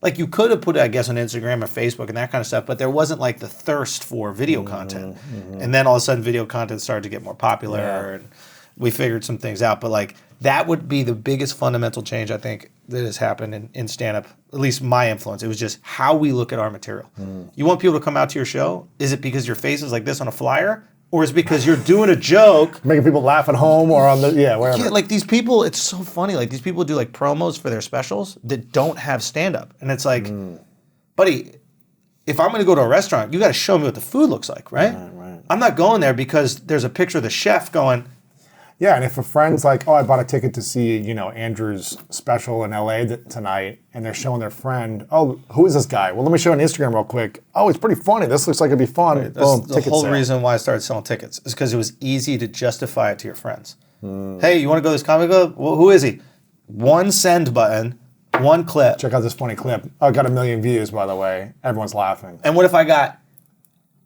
Like you could have put it, I guess, on Instagram or Facebook and that kind of stuff, but there wasn't like the thirst for video content. And then all of a sudden video content started to get more popular and we figured some things out. But like that would be the biggest fundamental change I think that has happened in stand-up, at least my influence. It was just how we look at our material. You want people to come out to your show? Is it because your face is like this on a flyer? Or is it because you're doing a joke? Making people laugh at home or on the, wherever. Yeah, like these people, it's so funny. Like these people do like promos for their specials that don't have stand-up. And it's like, buddy, if I'm going to go to a restaurant, you got to show me what the food looks like, right? Right. I'm not going there because there's a picture of the chef going, Yeah, and if a friend's like, oh, I bought a ticket to see, Andrew's special in LA tonight, and they're showing their friend, oh, who is this guy? Well, let me show you on Instagram real quick. Oh, it's pretty funny. This looks like it'd be fun. that's Boom, the ticket whole sale. reason why I started selling tickets is because it was easy to justify it to your friends. Hey, you want to go to this comic club? Well, who is he? One send button, one clip. Check out this funny clip. Oh, it got 1 million views, by the way. Everyone's laughing. And what if I got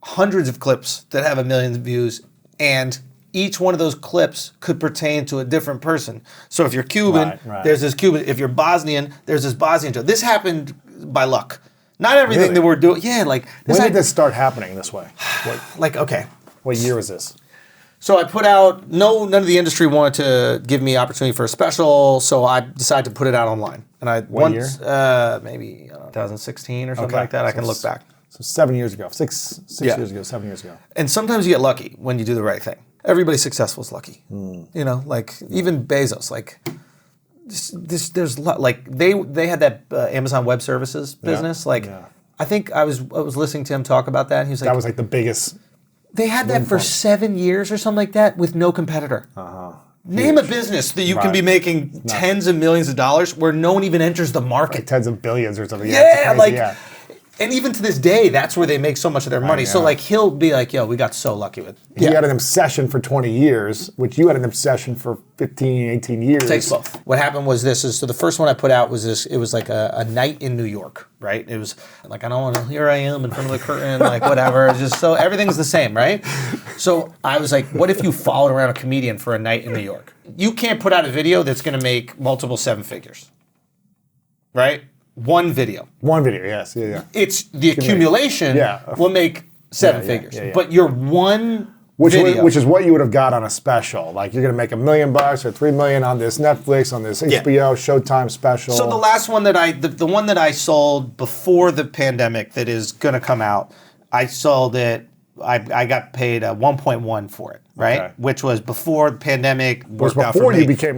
hundreds of clips that have 1 million views and each one of those clips could pertain to a different person? So if you're Cuban, Right. there's this Cuban. If you're Bosnian, there's this Bosnian joke. This happened by luck. Not everything Really? that we're doing. Yeah, like this. When did this start happening this way? Okay. What year was this? So I put out, none of the industry wanted to give me opportunity for a special, so I decided to put it out online. And I What once, maybe 2016 or something Okay. like that. I So can look back. So 7 years ago. Six Yeah. years ago, 7 years ago. And sometimes you get lucky when you do the right thing. Everybody successful is lucky. Like even Bezos, like like they had that Amazon Web Services business. Like Yeah. I think I was listening to him talk about that. And he was like, That was like the biggest. they had that for 7 years or something like that with no competitor. Name a business that you can be Right. making tens of millions of dollars where no one even enters the market. Tens of billions or something. Yeah, it's crazy, like, yeah. and even to this day, that's where they make so much of their money. So know. like he'll be like, yo, we got so lucky with. He had an obsession for 20 years, which you had an obsession for 15, 18 years. Takes both. What happened was so the first one I put out was this. It was like a night in New York, right? It was like, I don't want to. Here I am in front of the curtain, like whatever. It's just so everything's the same, right? So I was like, what if you followed around a comedian for a night in New York? You can't put out a video that's going to make multiple 7 figures, right? One video. One video, yes. Yeah. It's the accumulation will make 7 figures, yeah. but your one Which video, is what you would have got on a special. Like you're going to make $1 million or $3 million on this Netflix, on this HBO Showtime special. So the last one that the one that I sold before the pandemic that is going to come out, I sold it. I got paid 1.1 for it, right? Okay. Which was before the pandemic. was Worked out for before me. you became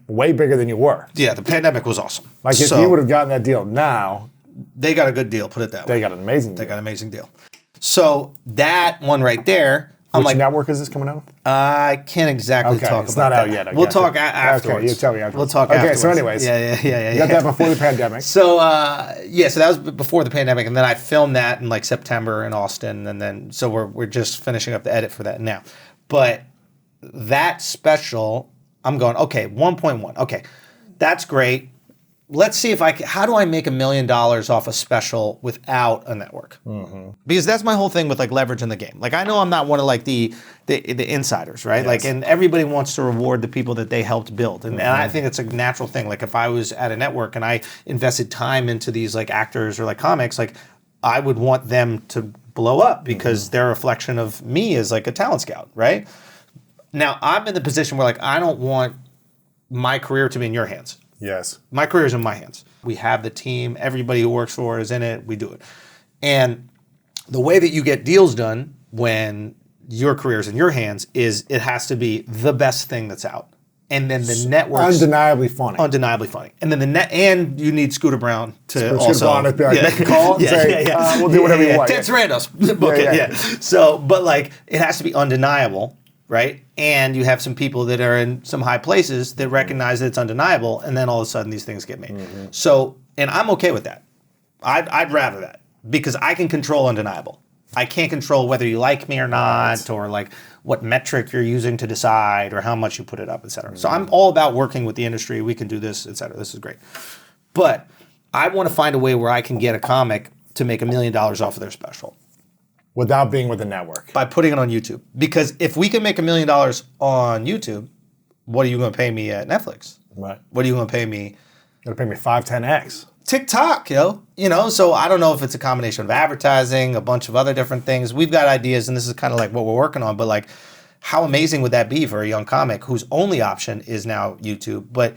way bigger than you were. Yeah, the pandemic was awesome. Like if So, you would have gotten that deal now, they got a good deal. Put it that way. they got an amazing They deal. got an amazing deal. So that one right there, I'm Which like, network is this coming out? I can't exactly Okay, talk it's about not out that. yet. I We'll get talk you. afterwards. Okay, you tell me afterwards. We'll talk Okay, afterwards. so anyways. Yeah. You got that before the pandemic. So so that was before the pandemic, and then I filmed that in like September in Austin, and then so we're just finishing up the edit for that now. But that special, I'm going, okay, 1.1. Okay, that's great. Let's see if how do I make $1 million off a special without a network? Because that's my whole thing with like leverage in the game. Like I know I'm not one of like the insiders, right? Yes. Like, and everybody wants to reward the people that they helped build, and I think it's a natural thing. Like if I was at a network and I invested time into these like actors or like comics, like I would want them to blow up because they're a reflection of me as like a talent scout, right? Now I'm in the position where like I don't want my career to be in your hands. Yes. My career is in my hands. We have the team. Everybody who works for is in it. We do it. And the way that you get deals done when your career is in your hands is it has to be the best thing that's out. And then the network's undeniably funny. Undeniably funny. And then and you need Scooter Brown to Scooter also Brown to be like, make a call and say, we'll do whatever you want. Ted Sarandos, book it. Yeah. So, but like, it has to be undeniable, right? And you have some people that are in some high places that recognize that it's undeniable, and then all of a sudden these things get made. So, and I'm okay with that. I'd rather that because I can control undeniable. I can't control whether you like me or not, or like what metric you're using to decide, or how much you put it up, et cetera. So I'm all about working with the industry. We can do this, et cetera. This is great. But I want to find a way where I can get a comic to make $1 million off of their special. Without being with the network. By putting it on YouTube. Because if we can make $1 million on YouTube, what are you going to pay me at Netflix? Right. What are you going to pay me? You're going to pay me 5, 10x. TikTok, yo. You know, so I don't know if it's a combination of advertising, a bunch of other different things. We've got ideas, and this is kind of like what we're working on, but like, how amazing would that be for a young comic whose only option is now YouTube, but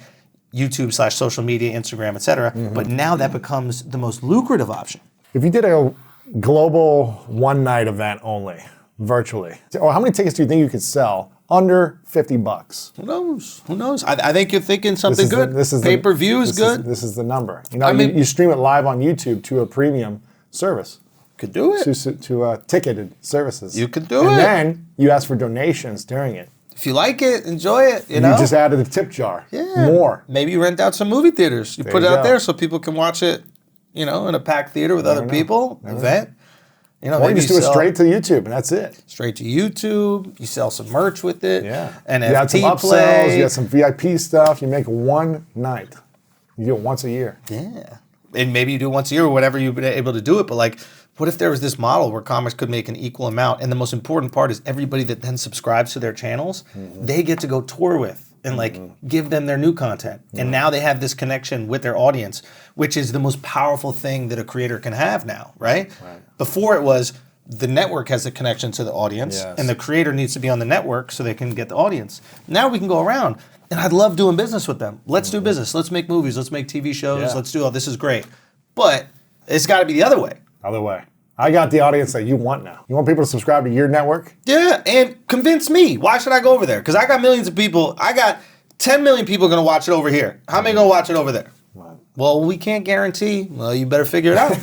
YouTube/social media, Instagram, et cetera. But now that becomes the most lucrative option. If you did a global one-night event only, virtually, or how many tickets do you think you could sell under $50? Who knows? Who knows? I think you're thinking something good. This Pay-per-view is good. This is the number. You know, you stream it live on YouTube to a premium service. Could do it. To ticketed services. You could do it. And then you ask for donations during it. If you like it, enjoy it. You know, you just added a tip jar. Yeah. More. Maybe you rent out some movie theaters. You put it out there so people can watch it. You know, in a packed theater with other people. Event. You know, or you just do it straight to YouTube, and that's it. Straight to YouTube. You sell some merch with it. Yeah. And you got some upsells. You got some VIP stuff. You make one night. You do it once a year. Yeah. And maybe you do it once a year or whatever you've been able to do it. But like, what if there was this model where comics could make an equal amount? And the most important part is everybody that then subscribes to their channels, they get to go tour with and like give them their new content. And now they have this connection with their audience, which is the most powerful thing that a creator can have now, right? Before it was the network has a connection to the audience and the creator needs to be on the network so they can get the audience. Now we can go around and I'd love doing business with them. Let's do business. Let's make movies. Let's make TV shows. Let's do all this is great. But it's got to be the other way. Other way. I got the audience that you want now. You want people to subscribe to your network? Yeah, and convince me. Why should I go over there? Because I got millions of people. I got 10 million people going to watch it over here. How many going to watch it over there? Right. Well, we can't guarantee. Well, you better figure it out.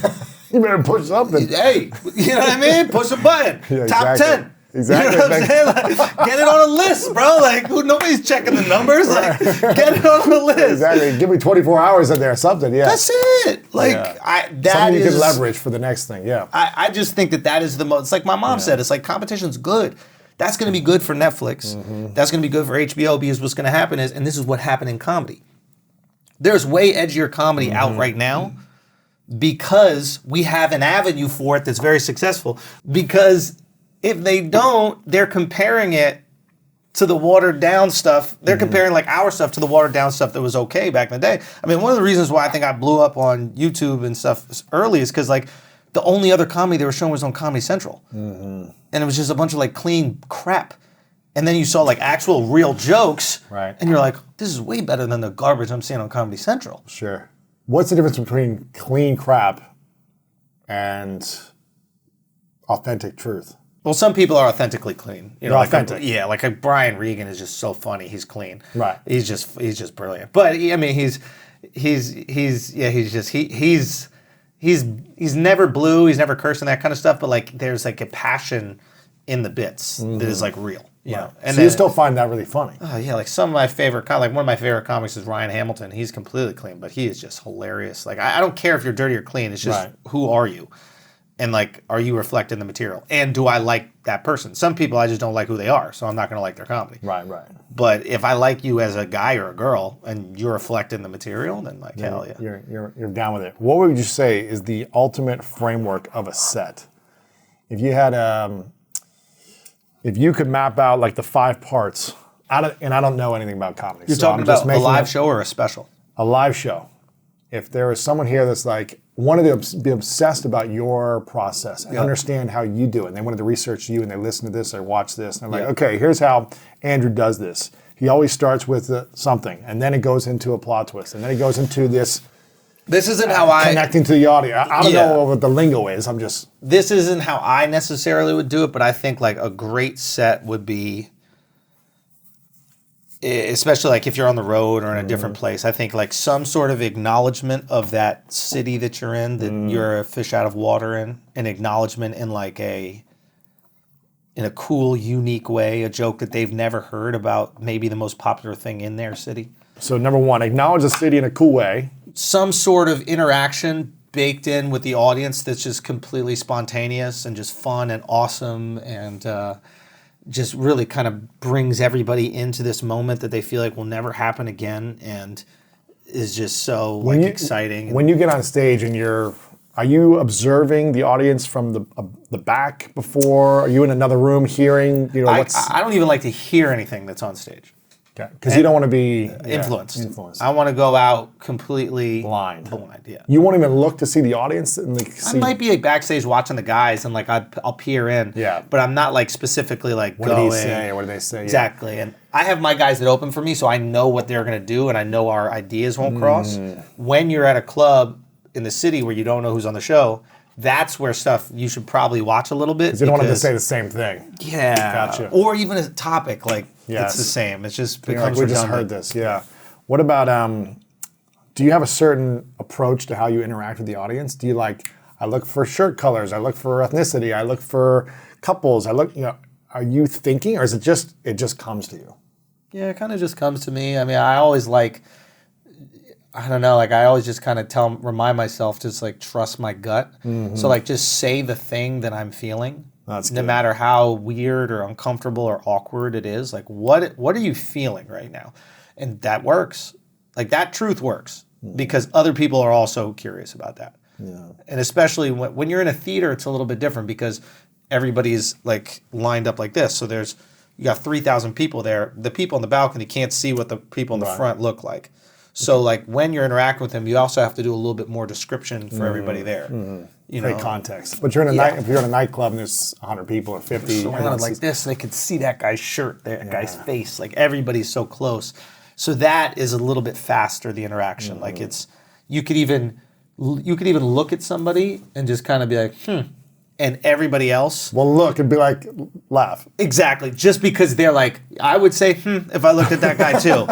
You better push something. Hey, you know what I mean? Push a button. Yeah, Top exactly. 10. Exactly. You know what I'm saying? Like, get it on a list, bro. Like, nobody's checking the numbers. Like, get it on a list. Exactly. Give me 24 hours in there or something. Yeah. That's it. Like, something you can leverage for the next thing. Yeah. I just think that is the most. It's like my mom said. It's like competition's good. That's going to be good for Netflix. That's going to be good for HBO because what's going to happen is, and this is what happened in comedy. There's way edgier comedy out right now because we have an avenue for it that's very successful. Because if they don't, they're comparing it to the watered down stuff. They're comparing like our stuff to the watered down stuff that was okay back in the day. I mean, one of the reasons why I think I blew up on YouTube and stuff early is because like the only other comedy they were showing was on Comedy Central. And it was just a bunch of like clean crap. And then you saw like actual real jokes. Right. And you're like, this is way better than the garbage I'm seeing on Comedy Central. Sure. What's the difference between clean crap and authentic truth? Well, some people are authentically clean. You know, like authentic. like Brian Regan is just so funny. He's clean. Right. He's just brilliant. But I mean, he's never blue. He's never cursing, that kind of stuff. But like, there's like a passion in the bits that is like real. You know. And so you still find that really funny. Oh yeah, like some of my favorite, like one of my favorite comics is Ryan Hamilton. He's completely clean, but he is just hilarious. Like I don't care if you're dirty or clean. It's just who are you? And like, are you reflecting the material? And do I like that person? Some people I just don't like who they are, so I'm not going to like their comedy. Right. But if I like you as a guy or a girl, and you're reflecting the material, then like hell yeah, you're down with it. What would you say is the ultimate framework of a set? If you had if you could map out like the 5 parts, and I don't know anything about comedy. You're talking about a live show or a special? A live show. if there is someone here that's like wanted to be obsessed about your process and understand how you do it, and they wanted to research you and they listen to this or watch this, and they're like, okay, here's how Andrew does this. He always starts with something, and then it goes into a plot twist, and then it goes into this. This isn't how I connecting to the audience. I don't know what the lingo is. I'm just. This isn't how I necessarily would do it, but I think like a great set would be, especially like if you're on the road or in a different place. I think like some sort of acknowledgement of that city that you're in, that you're a fish out of water in, an acknowledgement in like in a cool, unique way, a joke that they've never heard about maybe the most popular thing in their city. So number one, acknowledge the city in a cool way. Some sort of interaction baked in with the audience that's just completely spontaneous and just fun and awesome and just really kind of brings everybody into this moment that they feel like will never happen again and is just so exciting. When you get on stage and are you observing the audience from the back before? Are you in another room hearing? I don't even like to hear anything that's on stage. Because you don't want to be influenced. I want to go out completely blind. Yeah. You won't even look to see the audience. And I might be like backstage watching the guys, and like I'll peer in. Yeah. But I'm not like specifically like what going. What did he say? What did they say? Exactly. And I have my guys that open for me, so I know what they're going to do, and I know our ideas won't cross. When you're at a club in the city where you don't know who's on the show, that's where stuff you should probably watch a little bit. Because you don't want them to say the same thing. Yeah. Gotcha. Or even a topic like. Yes. It's the same. It's just becomes redundant. We just heard this, yeah. What about, do you have a certain approach to how you interact with the audience? Do you I look for shirt colors, I look for ethnicity, I look for couples, are you thinking, or is it just comes to you? Yeah, it kind of just comes to me. I mean, I always I don't know, I always just kind of remind myself to trust my gut. Mm-hmm. So just say the thing that I'm feeling. That's no good. Matter how weird or uncomfortable or awkward it is, what are you feeling right now? And that works. That truth works because other people are also curious about that. Yeah. And especially when you're in a theater, it's a little bit different because everybody's lined up like this. So you got 3,000 people there. The people on the balcony can't see what the people in the front look like. So when you're interacting with them, you also have to do a little bit more description for everybody there. Great context. But you're in if you're in a nightclub and there's 100 people or 50. Surrounded like this, they could see that guy's shirt, that guy's face. Everybody's so close. So that is a little bit faster, the interaction. You could even look at somebody and just kind of be like, and everybody else will look and be like, laugh. Exactly. Just because they're I would say, if I looked at that guy too.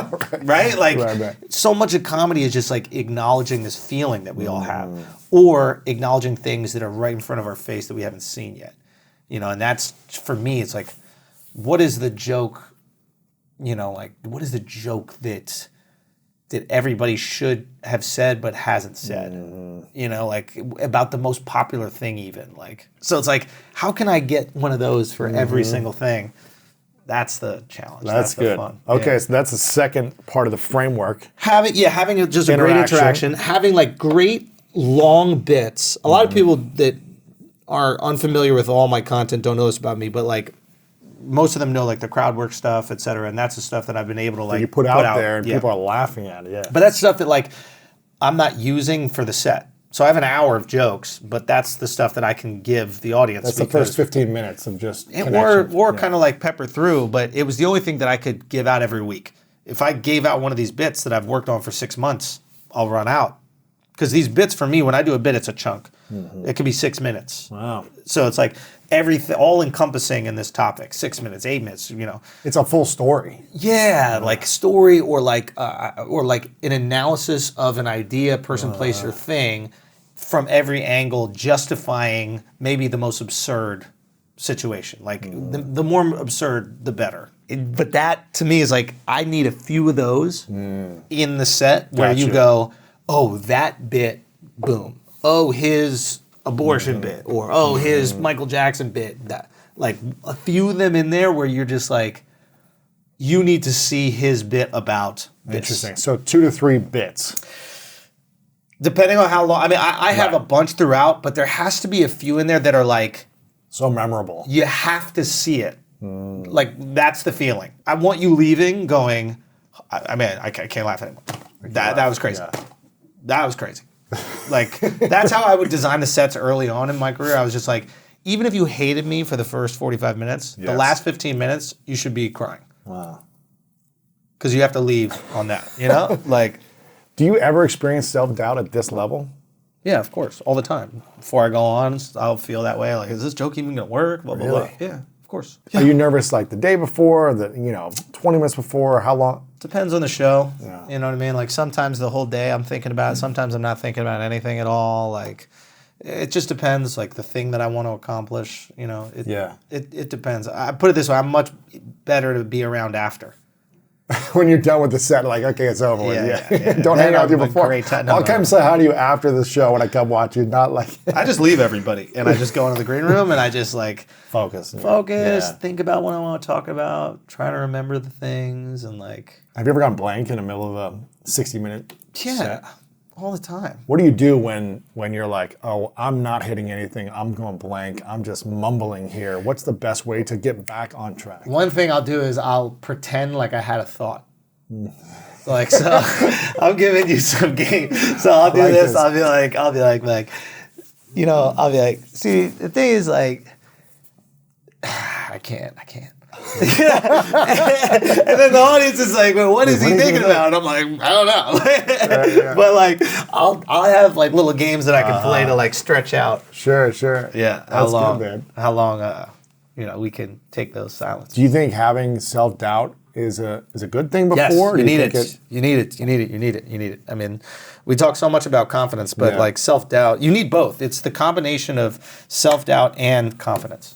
Right? Right. So much of comedy is just acknowledging this feeling that we all have. Or acknowledging things that are right in front of our face that we haven't seen yet. And that's, for me, it's what is the joke, what is the joke that everybody should have said but hasn't said, about the most popular thing even. So it's how can I get one of those for every single thing? That's the challenge. That's good. The fun. Okay, so that's the second part of the framework. Having just a great interaction, having great long bits. A lot of people that are unfamiliar with all my content don't know this about me, but most of them know the crowd work stuff, et cetera, and that's the stuff that I've been able to you put out there and people are laughing at it. Yeah, but that's stuff that I'm not using for the set. So I have an hour of jokes, but that's the stuff that I can give the audience. That's the first 15 minutes of just or kind of pepper through. But it was the only thing that I could give out every week. If I gave out one of these bits that I've worked on for 6 months, I'll run out. Because these bits for me, when I do a bit, it's a chunk. It could be 6 minutes. Wow. So it's everything, all encompassing in this topic. 6 minutes, 8 minutes. It's a full story. Yeah, story or an analysis of an idea, person, place, or thing from every angle, justifying maybe the most absurd situation. The more absurd, the better. But that to me is I need a few of those in the set where you go, oh, that bit, boom. Oh, his abortion bit, or his Michael Jackson bit. That a few of them in there where you're just you need to see his bit about this. Interesting. So 2 to 3 bits. Depending on how long. I mean, I have a bunch throughout, but there has to be a few in there that are so memorable. You have to see it. That's the feeling. I want you leaving going, I can't laugh anymore. That was crazy. That was crazy. Like, that's how I would design the sets early on in my career. I was just like, even if you hated me for the first 45 minutes, the last 15 minutes, you should be crying. Wow. Because you have to leave on that, you know? Like, do you ever experience self-doubt at this level? yeah, of course, all the time. Before I go on, I'll feel that way. Like, is this joke even going to work? Blah, blah, Really? blah. Yeah, of course. Are you nervous like the day before, or 20 minutes before, or how long? Depends on the show. Yeah. You know what I mean? Like, sometimes the whole day I'm thinking about it. Sometimes I'm not thinking about anything at all. Like, it just depends, like, the thing that I want to accomplish. You know? It depends. I put it this way. I'm much better to be around after. When you're done with the set, like, okay, it's over with. Yeah. Don't hang out with you before. No, I'll come say hi to you after the show when I come watch you, not like... I just leave everybody, and I just go into the green room, and I just, like... Focus, think about what I want to talk about, try to remember the things, and, like... Have you ever gone blank in the middle of a 60-minute set? All the time. What do you do when you're like, oh, I'm not hitting anything, I'm going blank, I'm just mumbling here? What's the best way to get back on track? One thing I'll do is I'll pretend like I had a thought. Like, so I'm giving you some game. So I'll do this. I'll be like, you know, I'll be like, see, the thing is, like, I can't. And then the audience is like, well, what is he thinking about? And I'm like, I don't know. But, like, I'll have, like, little games that I can play to, like, stretch out. Sure. Yeah. That's good, man. How long, you know, we can take those silences. Do you think having self-doubt is a good thing before? Yes, You need it. I mean, we talk so much about confidence, but like self-doubt, you need both. It's the combination of self-doubt and confidence.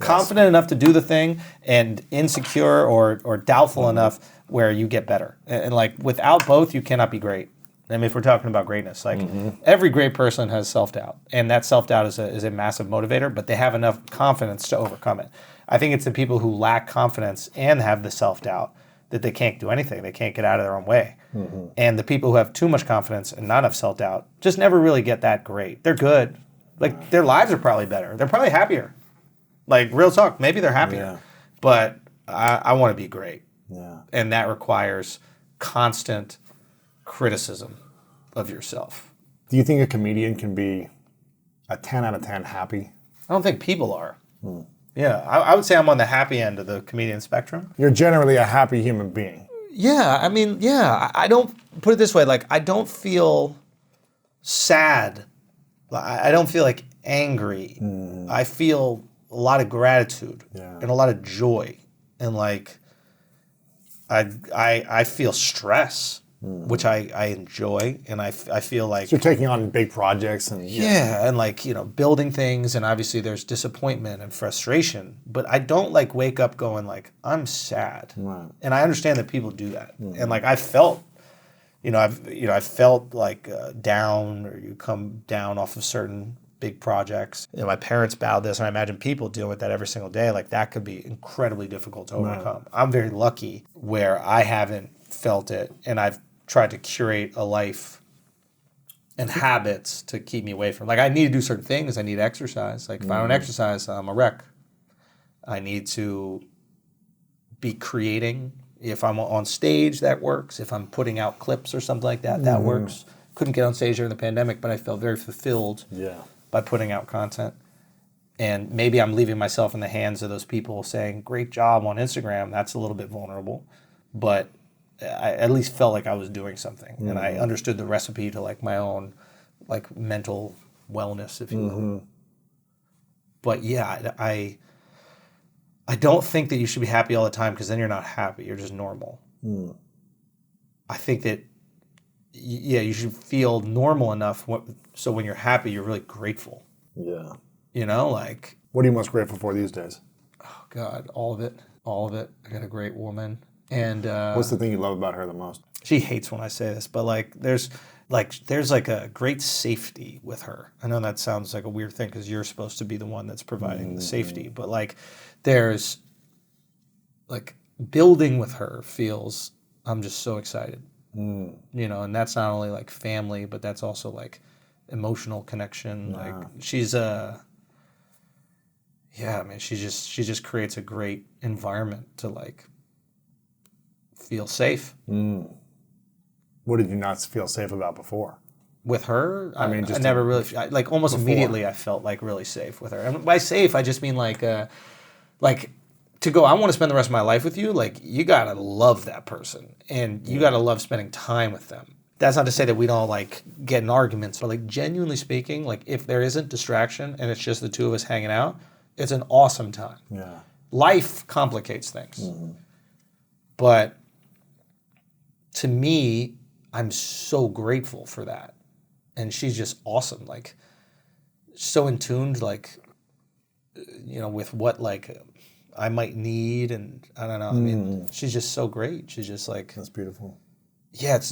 Yes. Confident enough to do the thing and insecure or doubtful enough where you get better. And like without both, you cannot be great. I mean, if we're talking about greatness, like every great person has self-doubt, and that self-doubt is a massive motivator, but they have enough confidence to overcome it. I think it's the people who lack confidence and have the self-doubt that they can't do anything. They can't get out of their own way. And the people who have too much confidence and not enough self-doubt just never really get that great. They're good. Like, their lives are probably better. They're probably happier. Like, real talk, maybe they're happier. Yeah. But I want to be great. Yeah. And that requires constant criticism of yourself. Do you think a comedian can be a 10 out of 10 happy? I don't think people are. Yeah, I would say I'm on the happy end of the comedian spectrum. You're generally a happy human being. Yeah, I mean, yeah. I don't, put it this way, like, I don't feel sad. I don't feel, like, angry. I feel a lot of gratitude and a lot of joy. And, like, I feel stress, which I enjoy, and I feel like... So you're taking on big projects and... Yeah, and like, you know, building things, and obviously there's disappointment and frustration, but I don't like wake up going like, I'm sad. Right. And I understand that people do that. And like, I felt, I felt like down, or you come down off of certain big projects. You know, my parents bowed this, and I imagine people deal with that every single day. Like, that could be incredibly difficult to overcome. I'm very lucky where I haven't felt it, and I've tried to curate a life and habits to keep me away from. Like, I need to do certain things. I need exercise. Like, if I don't exercise, I'm a wreck. I need to be creating. If I'm on stage, that works. If I'm putting out clips or something like that, that works. Couldn't get on stage during the pandemic, but I felt very fulfilled by putting out content. And maybe I'm leaving myself in the hands of those people saying, great job on Instagram. That's a little bit vulnerable. But I at least felt like I was doing something, and I understood the recipe to like my own like mental wellness, if you will. But yeah, I don't think that you should be happy all the time, because then you're not happy. You're just normal. I think that you should feel normal enough so when you're happy, you're really grateful. Yeah. You know, like, what are you most grateful for these days? Oh God, all of it. I got a great woman. And what's the thing you love about her the most? She hates when I say this, but like there's a great safety with her. I know that sounds like a weird thing, because you're supposed to be the one that's providing the safety, but like there's like building with her feels, I'm just so excited. You know, and that's not only like family, but that's also like emotional connection. Like she's she just creates a great environment to like feel safe. What did you not feel safe about before? With her, I mean, just never really like almost immediately. I felt like really safe with her, and by safe, I just mean like to go. I want to spend the rest of my life with you. Like you gotta love that person, and you gotta love spending time with them. That's not to say that we don't like get in arguments, but like genuinely speaking, like if there isn't distraction and it's just the two of us hanging out, it's an awesome time. Yeah. Life complicates things, but to me, I'm so grateful for that. And she's just awesome, like so in tuned, like with what like I might need, and I don't know. I mean, she's just so great. She's just like That's beautiful. Yeah, it's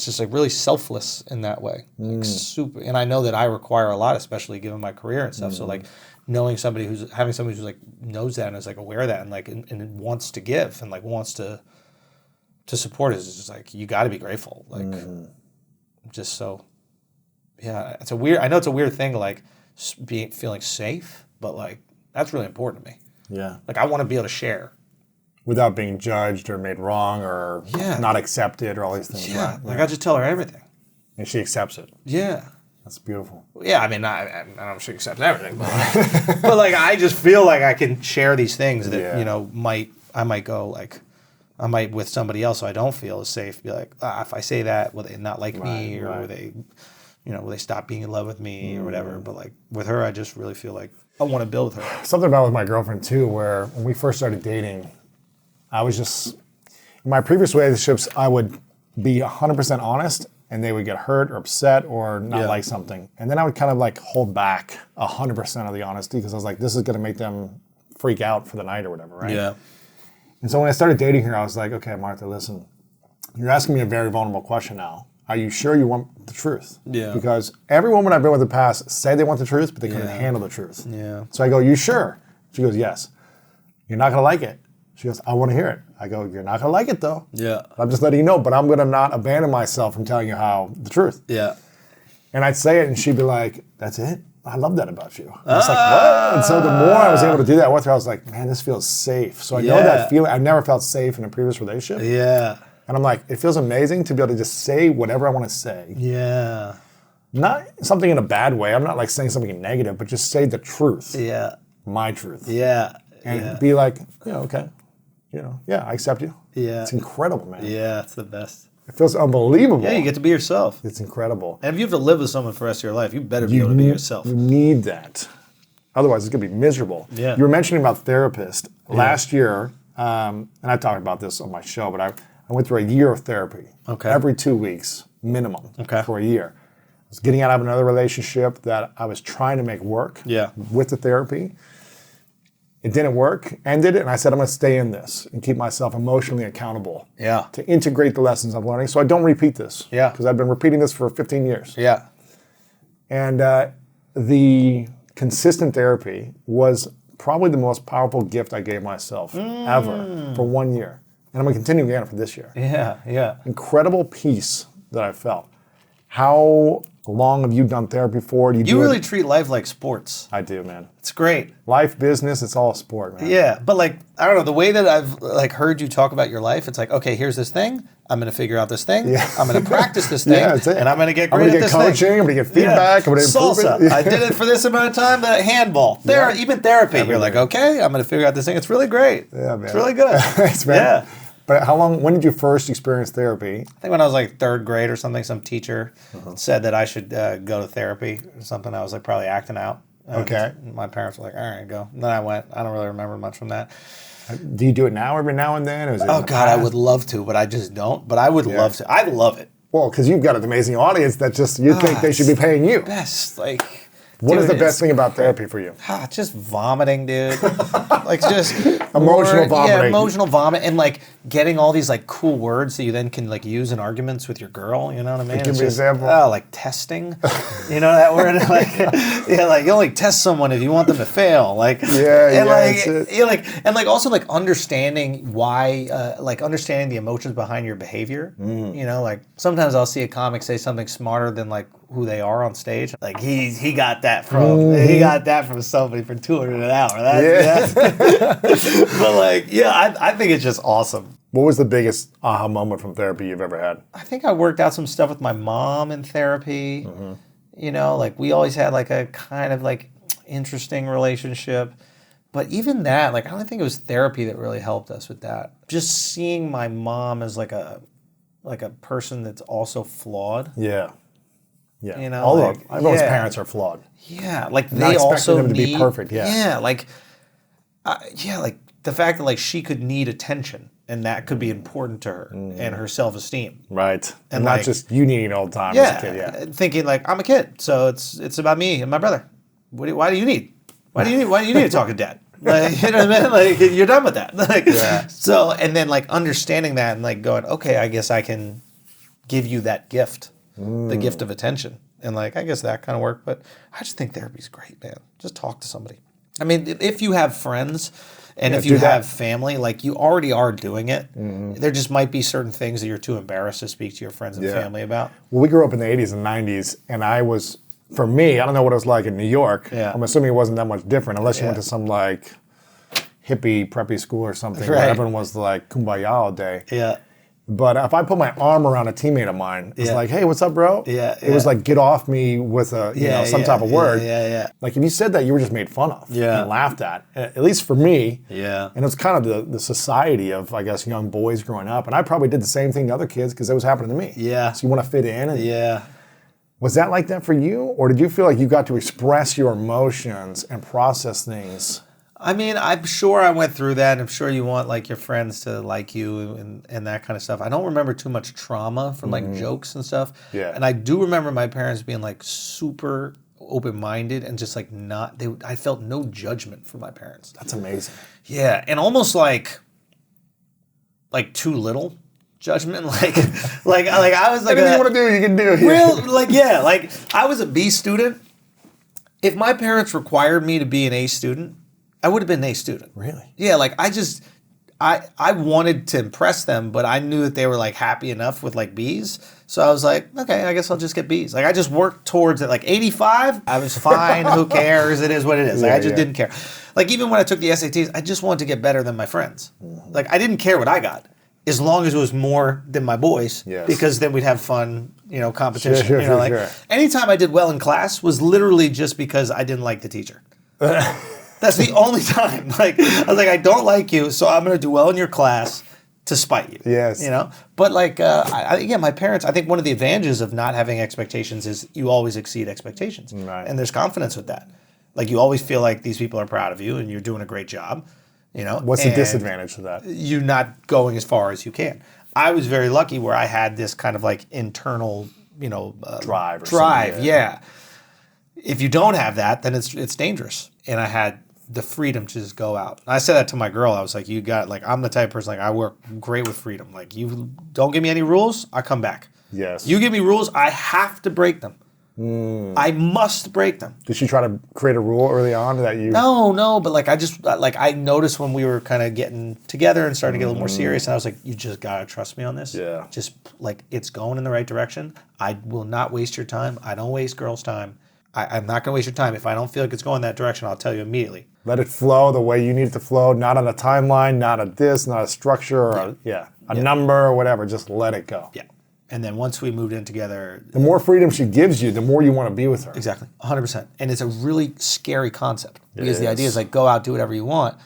just like really selfless in that way, like super. And I know that I require a lot, especially given my career and stuff. So like having somebody who's like knows that and is like aware of that and like and wants to give and like wants to support is just like you got to be grateful, like just so. Yeah, it's a weird. I know it's a weird thing to like feeling safe, but like that's really important to me. Yeah. Like I want to be able to share Without being judged or made wrong or not accepted or all these things. Yeah, Right? like I just tell her everything, and she accepts it. Yeah, That's beautiful. yeah. I mean, I don't sure accept everything, but like I just feel like I can share these things that I might go like. I might with somebody else, so I don't feel as safe. Be like, if I say that, will they not like me, or will they? Will they stop being in love with me or whatever? But like with her, I just really feel like I want to build with her. Something about with my girlfriend too, where when we first started dating, I was just, in my previous relationships, I would be 100% honest and they would get hurt or upset or not like something. And then I would kind of like hold back 100% of the honesty because I was like, this is going to make them freak out for the night or whatever, right? Yeah. And so when I started dating her, I was like, okay, Martha, listen, you're asking me a very vulnerable question now. Are you sure you want the truth? Yeah. Because every woman I've been with in the past said they want the truth, but they couldn't handle the truth. Yeah. So I go, you sure? She goes, yes. You're not going to like it. She goes, I want to hear it. I go, you're not going to like it though. Yeah. I'm just letting you know, but I'm going to not abandon myself from telling you the truth. Yeah. And I'd say it and she'd be like, that's it? I love that about you. And I was like, what? And so the more I was able to do that with her, I was like, man, this feels safe. So I know that feeling. I've never felt safe in a previous relationship. Yeah. And I'm like, it feels amazing to be able to just say whatever I want to say. Yeah. Not something in a bad way. I'm not like saying something negative, but just say the truth. Yeah. My truth. Yeah. And be like, okay. Yeah, I accept you. Yeah. It's incredible, man. Yeah, it's the best. It feels unbelievable. Yeah, you get to be yourself. It's incredible. And if you have to live with someone for the rest of your life, you better be able to be yourself. You need that. Otherwise, it's going to be miserable. Yeah. You were mentioning about therapists. Last year, and I've talked about this on my show, but I went through a year of therapy. Okay. Every 2 weeks, minimum, Okay. for a year. I was getting out of another relationship that I was trying to make work with the therapy. It didn't work, ended it, and I said, I'm going to stay in this and keep myself emotionally accountable to integrate the lessons I'm learning so I don't repeat this. Yeah. Because I've been repeating this for 15 years. Yeah. And the consistent therapy was probably the most powerful gift I gave myself ever for 1 year. And I'm going to continue again for this year. Yeah, yeah. Incredible peace that I felt. How long have you done therapy for? You really treat life like sports. I do, man. It's great. Life, business, it's all a sport, man. Yeah, but like, I don't know, the way that I've like heard you talk about your life, it's like, okay, here's this thing. I'm going to figure out this thing. Yeah. I'm going to practice this thing. That's it. And I'm going to get I'm great going at to this get coaching. thing. I'm going to get feedback. I'm going to improve Salsa. it. I did it for this amount of time. The handball. Even therapy. You're like, okay, I'm going to figure out this thing. It's really great. Yeah, man. It's really good. Thanks, man. Yeah. But when did you first experience therapy? I think when I was like third grade or something, some teacher said that I should go to therapy or something. I was like probably acting out. And Okay. my parents were like, all right, go. And then I went. I don't really remember much from that. Do you do it now every now and then? Or is it Oh, God, I would love to, but I just don't. But I would love to. I love it. Well, because you've got an amazing audience that just, you think they should be paying you. Best. Like, What is dude, the best thing about therapy for you? Just vomiting, dude. Like just Emotional vomiting. Yeah, emotional vomit, and like getting all these like cool words that you then can like use in arguments with your girl. You know what I mean? Give It's me an just, example. Oh, like testing. You know that word? Like, yeah, like you only test someone if you want them to fail. Like, and like also like understanding why, like understanding the emotions behind your behavior. You know, like sometimes I'll see a comic say something smarter than like who they are on stage. Like he got that from somebody for $200 an hour. But like, yeah, I think it's just awesome. What was the biggest aha moment from therapy you've ever had? I think I worked out some stuff with my mom in therapy. Mm-hmm. You know, like we always had like a kind of like interesting relationship. But even that, like I don't think it was therapy that really helped us with that. Just seeing my mom as like a person that's also flawed. Yeah. Yeah. You know, all like, of everyone's yeah. parents are flawed. Yeah, like Not they expecting also them to be need, perfect, yeah. Yeah, like like the fact that like she could need attention and that could be important to her and her self-esteem. Right. And And not like, just you needing it all the time yeah, as a kid. Yeah. thinking like I'm a kid, so it's about me and my brother. Why do you need to talk to dad? Like, you know what I mean? Like you're done with that. Like, Yeah. So and then like understanding that and like going, okay, I guess I can give you that gift, the gift of attention. And like, I guess that kind of worked, but I just think therapy's great, man. Just talk to somebody. I mean, if you have friends and if you have family, like you already are doing it, there just might be certain things that you're too embarrassed to speak to your friends and family about. Well, we grew up in the 80s and 90s, and for me, I don't know what it was like in New York. Yeah. I'm assuming it wasn't that much different, unless you Yeah. went to some like hippie, preppy school or something where Right. everyone was like kumbaya all day. Yeah. But if I put my arm around a teammate of mine, it's Yeah. like, hey, what's up, bro? Yeah, It was yeah. like, get off me with some type of word. Yeah. Like if you said that, you were just made fun of Yeah. and laughed at least for me. Yeah. And it's kind of the society of, I guess, young boys growing up. And I probably did the same thing to other kids because it was happening to me. Yeah. So you want to fit in. And Yeah. was that like that for you? Or did you feel like you got to express your emotions and process things? I mean, I'm sure I went through that. I'm sure you want like your friends to like you and that kind of stuff. I don't remember too much trauma from like jokes and stuff. Yeah. And I do remember my parents being like super open-minded and just like I felt no judgment from my parents. That's amazing. Yeah, and almost like too little judgment. Like I was like Anything you want to do, you can do. like I was a B student. If my parents required me to be an A student, I would have been an A student. Really? Yeah, like I wanted to impress them, but I knew that they were like happy enough with like B's. So I was like, okay, I guess I'll just get B's. Like I just worked towards it. Like 85, I was fine. Who cares? It is what it is. Like I just didn't care. Like even when I took the SATs, I just wanted to get better than my friends. Like I didn't care what I got, as long as it was more than my boys. Yes. Because then we'd have fun, competition. Sure. Anytime I did well in class was literally just because I didn't like the teacher. That's the only time. Like I was like, I don't like you, so I'm going to do well in your class to spite you. Yes. But like, my parents. I think one of the advantages of not having expectations is you always exceed expectations, Right. and there's confidence with that. Like you always feel like these people are proud of you and you're doing a great job. What's the disadvantage to that? You not going as far as you can. I was very lucky where I had this kind of like internal, Drive or drive. something, Yeah. If you don't have that, then it's dangerous. And I had the freedom to just go out. I said that to my girl. I was like, I'm the type of person, like I work great with freedom. Like you don't give me any rules, I come back. Yes. You give me rules, I have to break them. I must break them. Did she try to create a rule early on that you... No, but like I noticed when we were kind of getting together and starting to get a little more serious, and I was like, you just gotta trust me on this. Yeah. Just like it's going in the right direction. I will not waste your time. I don't waste girls' time. I'm not gonna waste your time. If I don't feel like it's going that direction, I'll tell you immediately. Let it flow the way you need it to flow, not on a timeline, not a not a structure, or a number or whatever. Just let it go. Yeah. And then once we moved in together, The more freedom she gives you, the more you want to be with her. exactly, 100%. And it's a really scary concept because the is. idea is like go out, do whatever you want.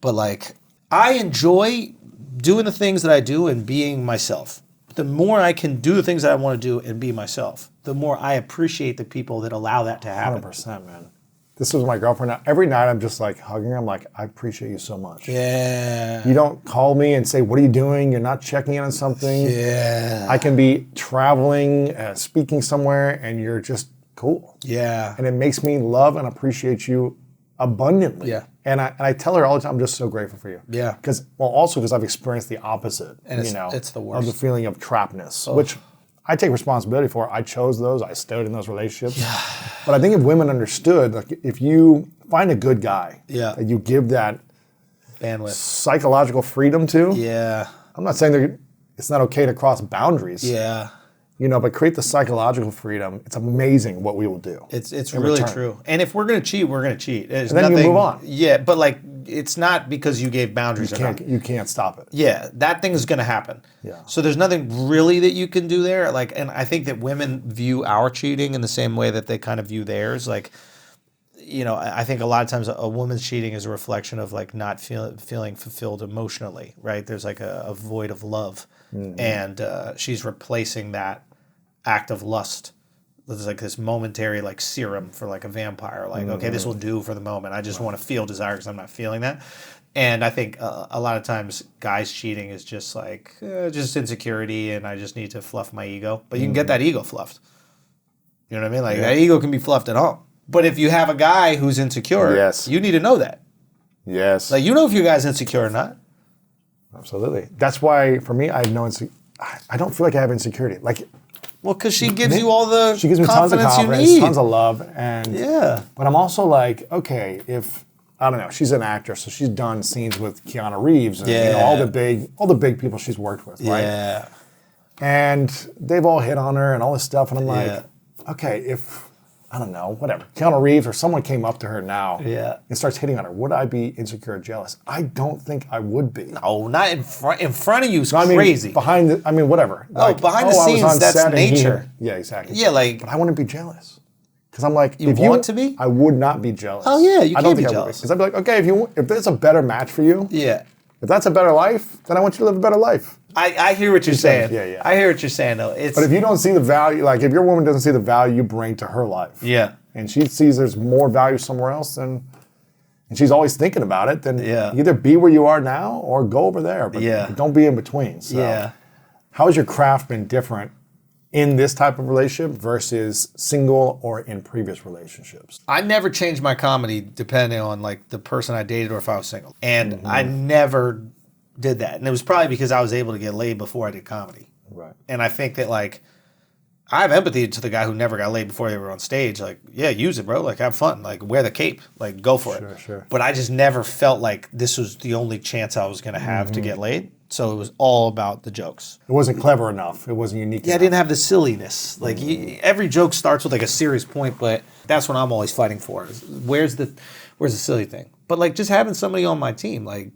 But like I enjoy doing the things that I do and being myself. The more I can do the things that I want to do and be myself, the more I appreciate the people that allow that to happen. 100%, man. This was my girlfriend. Now, every night I'm just like hugging her. I'm like, I appreciate you so much. Yeah. You don't call me and say, what are you doing? You're not checking in on something. Yeah. I can be traveling, speaking somewhere, and you're just cool. Yeah. And it makes me love and appreciate you abundantly. Yeah. And I tell her all the time, I'm just so grateful for you. Yeah. Also because I've experienced the opposite. And it's the worst. Of the feeling of trappedness, which I take responsibility for. I chose those. I stayed in those relationships. Yeah. But I think if women understood, like if you find a good guy that you give that bandwidth, psychological freedom to, yeah. I'm not saying it's not okay to cross boundaries. Yeah. but create the psychological freedom. It's amazing what we will do. It's really return. true. And if we're going to cheat, we're going to cheat. There's And then you nothing, move on. Yeah, but like it's not because you gave boundaries or not. You can't stop it. Yeah, that thing is going to happen. Yeah. So there's nothing really that you can do there. Like, and I think that women view our cheating in the same way that they kind of view theirs. Like, I think a lot of times a woman's cheating is a reflection of like not feeling fulfilled emotionally, right? There's like a void of love, and she's replacing that act of lust. There's like this momentary like serum for like a vampire. Like, okay, this will do for the moment. I just want to feel desire because I'm not feeling that. And I think a lot of times guys cheating is just like just insecurity, and I just need to fluff my ego. But you can get that ego fluffed. You know what I mean? Like that ego can be fluffed at home. But if you have a guy who's insecure, Yes. you need to know that. Yes. Like, you know if your guy's insecure or not. Absolutely. That's why, for me, I don't feel like I have insecurity. Like, Well, because she gives you all the she gives me tons of confidence, you need. tons of love, and Yeah. But I'm also like, okay, if I don't know, she's an actress, so she's done scenes with Keanu Reeves and all the big people she's worked with, right? Yeah. And they've all hit on her and all this stuff, and I'm like, Yeah. okay, if I don't know, whatever, Keanu Reeves or someone came up to her now and starts hitting on her, would I be insecure or jealous? I don't think I would be. No, not in front. In front of you is I mean, crazy. behind whatever. Behind the I was scenes, on that's set and nature. Yeah, exactly. Yeah, like- But I wouldn't be jealous. Because I'm like, You if want to be? I would not be jealous. Oh, yeah, you I don't can't be think jealous. Because I'd be like, okay, if there's a better match for you, Yeah. if that's a better life, then I want you to live a better life. I hear what you're saying. Yeah. I hear what you're saying, though. It's, But if you don't see the value, like if your woman doesn't see the value you bring to her life, yeah. and she sees there's more value somewhere else, and she's always thinking about it, then either be where you are now or go over there. But don't be in between. So Yeah. how has your craft been different in this type of relationship versus single or in previous relationships? I never changed my comedy depending on like the person I dated or if I was single. And I never did that. And it was probably because I was able to get laid before I did comedy. Right. And I think that like I have empathy to the guy who never got laid before they were on stage. Like, yeah, use it, bro. Like, have fun. Like, wear the cape. Like, go for it. Sure. But I just never felt like this was the only chance I was going to have to get laid. So it was all about the jokes. It wasn't clever enough. It wasn't unique Yeah, I enough. didn't have the silliness. Like, every joke starts with like a serious point, but that's what I'm always fighting for. Is where's the silly thing? But like, just having somebody on my team, like,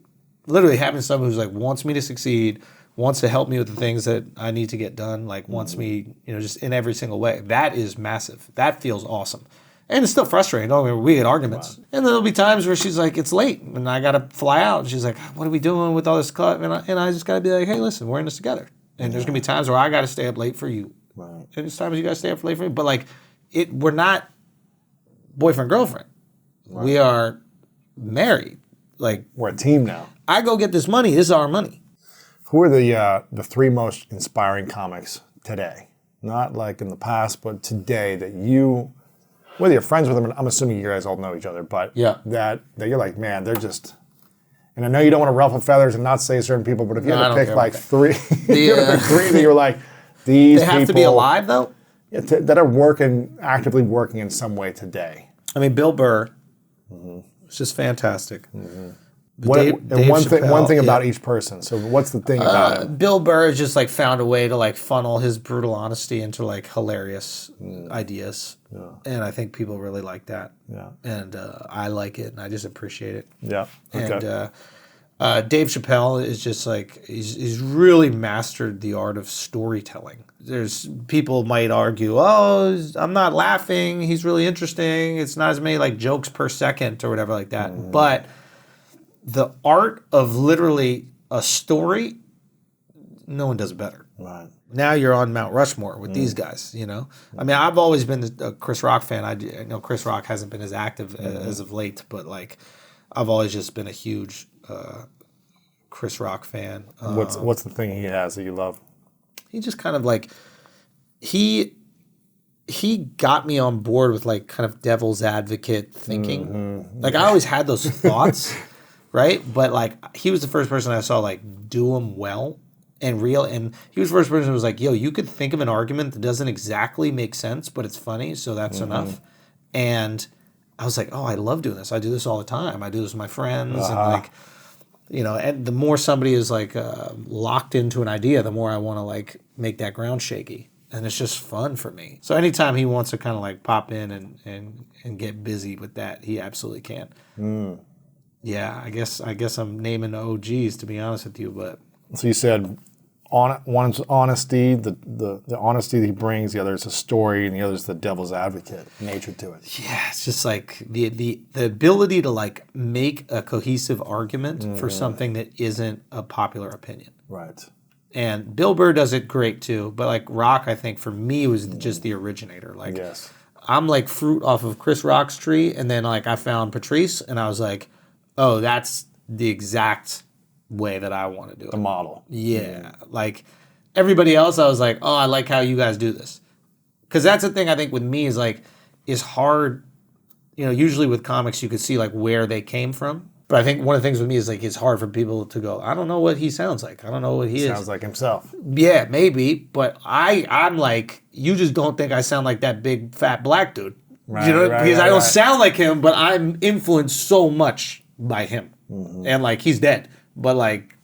literally having someone who's like wants me to succeed, wants to help me with the things that I need to get done, like wants me, just in every single way. That is massive. That feels awesome. And it's still frustrating. Don't get me wrong, we get arguments. Wow. And there'll be times where she's like, it's late, and I got to fly out. And she's like, what are we doing with all this stuff? And I just got to be like, hey, listen, we're in this together. And there's going to be times where I got to stay up late for you. Right. And there's times you got to stay up late for me. But like, we're not boyfriend, girlfriend. Right. We are married. Like, we're a team now. I go get this money. This is our money. Who are the three most inspiring comics today? Not like in the past, but today that you, whether you're friends with them, I'm assuming you guys all know each other, but that you're like, man, they're just, and I know you don't want to ruffle feathers and not say certain people, but if you had to pick like three, you had to pick three that you were like, these people. They have to be alive though? Yeah, that are actively working in some way today. I mean, Bill Burr, it's just fantastic. Mm-hmm. Dave one Chappelle, thing about each person. So what's the thing about it? Bill Burr has just like found a way to like funnel his brutal honesty into like hilarious ideas, and I think people really like that. Yeah, and I like it, and I just appreciate it. Yeah, okay. And Dave Chappelle is just like he's really mastered the art of storytelling. There's people might argue, oh, I'm not laughing. He's really interesting. It's not as many like jokes per second or whatever like that, but the art of literally a story, no one does it better. Right. Now you're on Mount Rushmore with these guys, I mean, I've always been a Chris Rock fan. I know Chris Rock hasn't been as active as of late, but like I've always just been a huge Chris Rock fan. What's the thing he has that you love? He just kind of like, he got me on board with like kind of devil's advocate thinking. Like I always had those thoughts. Right? But like he was the first person I saw like do them well and real. And he was the first person who was like, yo, you could think of an argument that doesn't exactly make sense, but it's funny. So that's enough. And I was like, oh, I love doing this. I do this all the time. I do this with my friends. And like, and the more somebody is like locked into an idea, the more I want to like make that ground shaky. And it's just fun for me. So anytime he wants to kind of like pop in and get busy with that, he absolutely can. Yeah, I guess I'm naming the OGs, to be honest with you, but. So you said one's honesty, the honesty that he brings, the other is a story, and the other is the devil's advocate nature to it. Yeah, it's just like the ability to like make a cohesive argument for something that isn't a popular opinion. Right. And Bill Burr does it great too, but like Rock, I think for me was just the originator. Like, yes. I'm like fruit off of Chris Rock's tree, and then like I found Patrice, and I was like, oh, that's the exact way that I want to do it. The model. Yeah. Like everybody else, I was like, oh, I like how you guys do this. Because that's the thing I think with me is like, is hard, you know, usually with comics you could see like where they came from. But I think one of the things with me is like, it's hard for people to go, I don't know what he sounds like. I don't know what he is. Sounds like himself. Yeah, maybe. But I'm like, you just don't think I sound like that big fat black dude. Right, You know, right, because right, I don't right. sound like him, but I'm influenced so much by him. And like, he's dead. But like,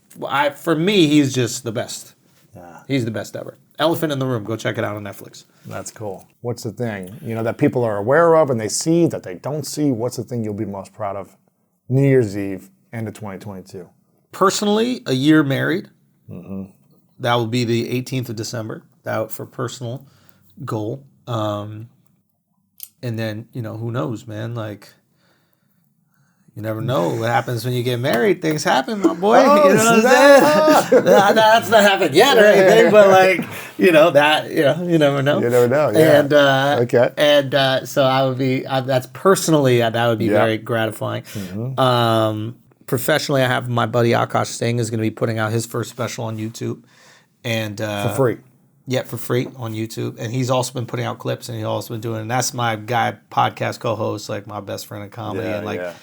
for me, he's just the best. Yeah. He's the best ever. Elephant in the Room. Go check it out on Netflix. That's cool. What's the thing, you know, that people are aware of and they see that they don't see? What's the thing you'll be most proud of New Year's Eve, end of 2022? Personally, a year married. That will be the 18th of December. That for personal goal. And then, you know, who knows, man? Like, you never know what happens when you get married. Things happen, my boy. You know what I'm saying? That's not happened yet or anything, but like, you know, you never know. You never know, yeah. And, Okay. And so I would be, that's personally, that would be very gratifying. Professionally, I have my buddy Akash Singh is going to be putting out his first special on YouTube. And For free. Yeah, for free on YouTube. And he's also been putting out clips, and he's also been doing, and that's my guy, podcast co-host, like my best friend in comedy. Yeah, and like, yeah.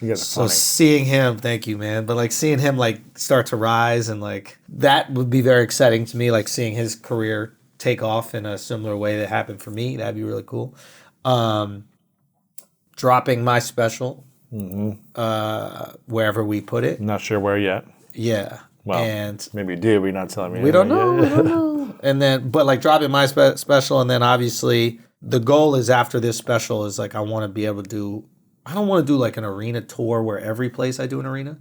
You guys are so funny. seeing him, thank you, man. But like seeing him like start to rise, and like that would be very exciting to me. Like seeing his career take off in a similar way that happened for me, that'd be really cool. Dropping my special wherever we put it. I'm not sure where yet. Yeah. Well, and maybe you do, but you're not telling me. we don't know. We don't know. And then, but like dropping my special, and then obviously the goal is after this special is like I want to be able to do. I don't want to do like an arena tour where every place I do an arena,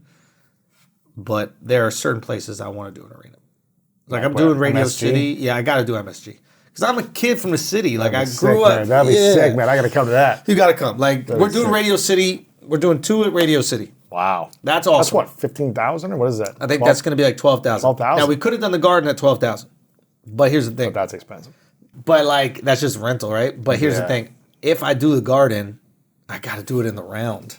but there are certain places I want to do an arena. Like I'm doing Radio MSG? City. Yeah, I got to do MSG because I'm a kid from the city. Like I That'd be grew sick, up. man. That'd be sick, man. I got to come to that. You got to come. Like we're doing sick. Radio City. We're doing 2 at Radio City. Wow. That's awesome. That's what, 15,000 or what is that? I think that's going to be like 12,000. 12,000? Now we could have done the Garden at 12,000, but here's the thing. That's expensive. But like that's just rental, right? But here's the Yeah. thing: if I do the Garden, I got to do it in the round.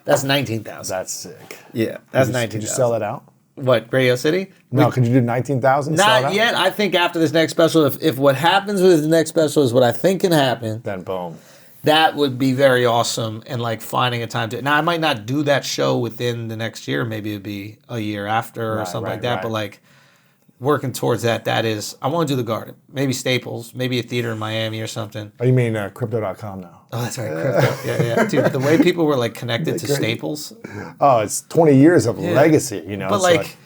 That's 19,000. That's sick. Yeah, that's 19,000. Could you sell that out? What, Radio City? No, could you do 19,000? Not yet. I think after this next special, if what happens with the next special is what I think can happen, Then boom. that would be very awesome. And like finding a time to. Now I might not do that show within the next year. Maybe it'd be a year after or Right, something right, like that. right. But like working towards that. That is, I want to do the Garden. Maybe Staples. Maybe a theater in Miami or something. Oh, you mean crypto.com now? Oh, that's right, crypto. Yeah. Dude, the way people were like connected to great? Staples. Oh, it's 20 years of legacy, you know? But It's like,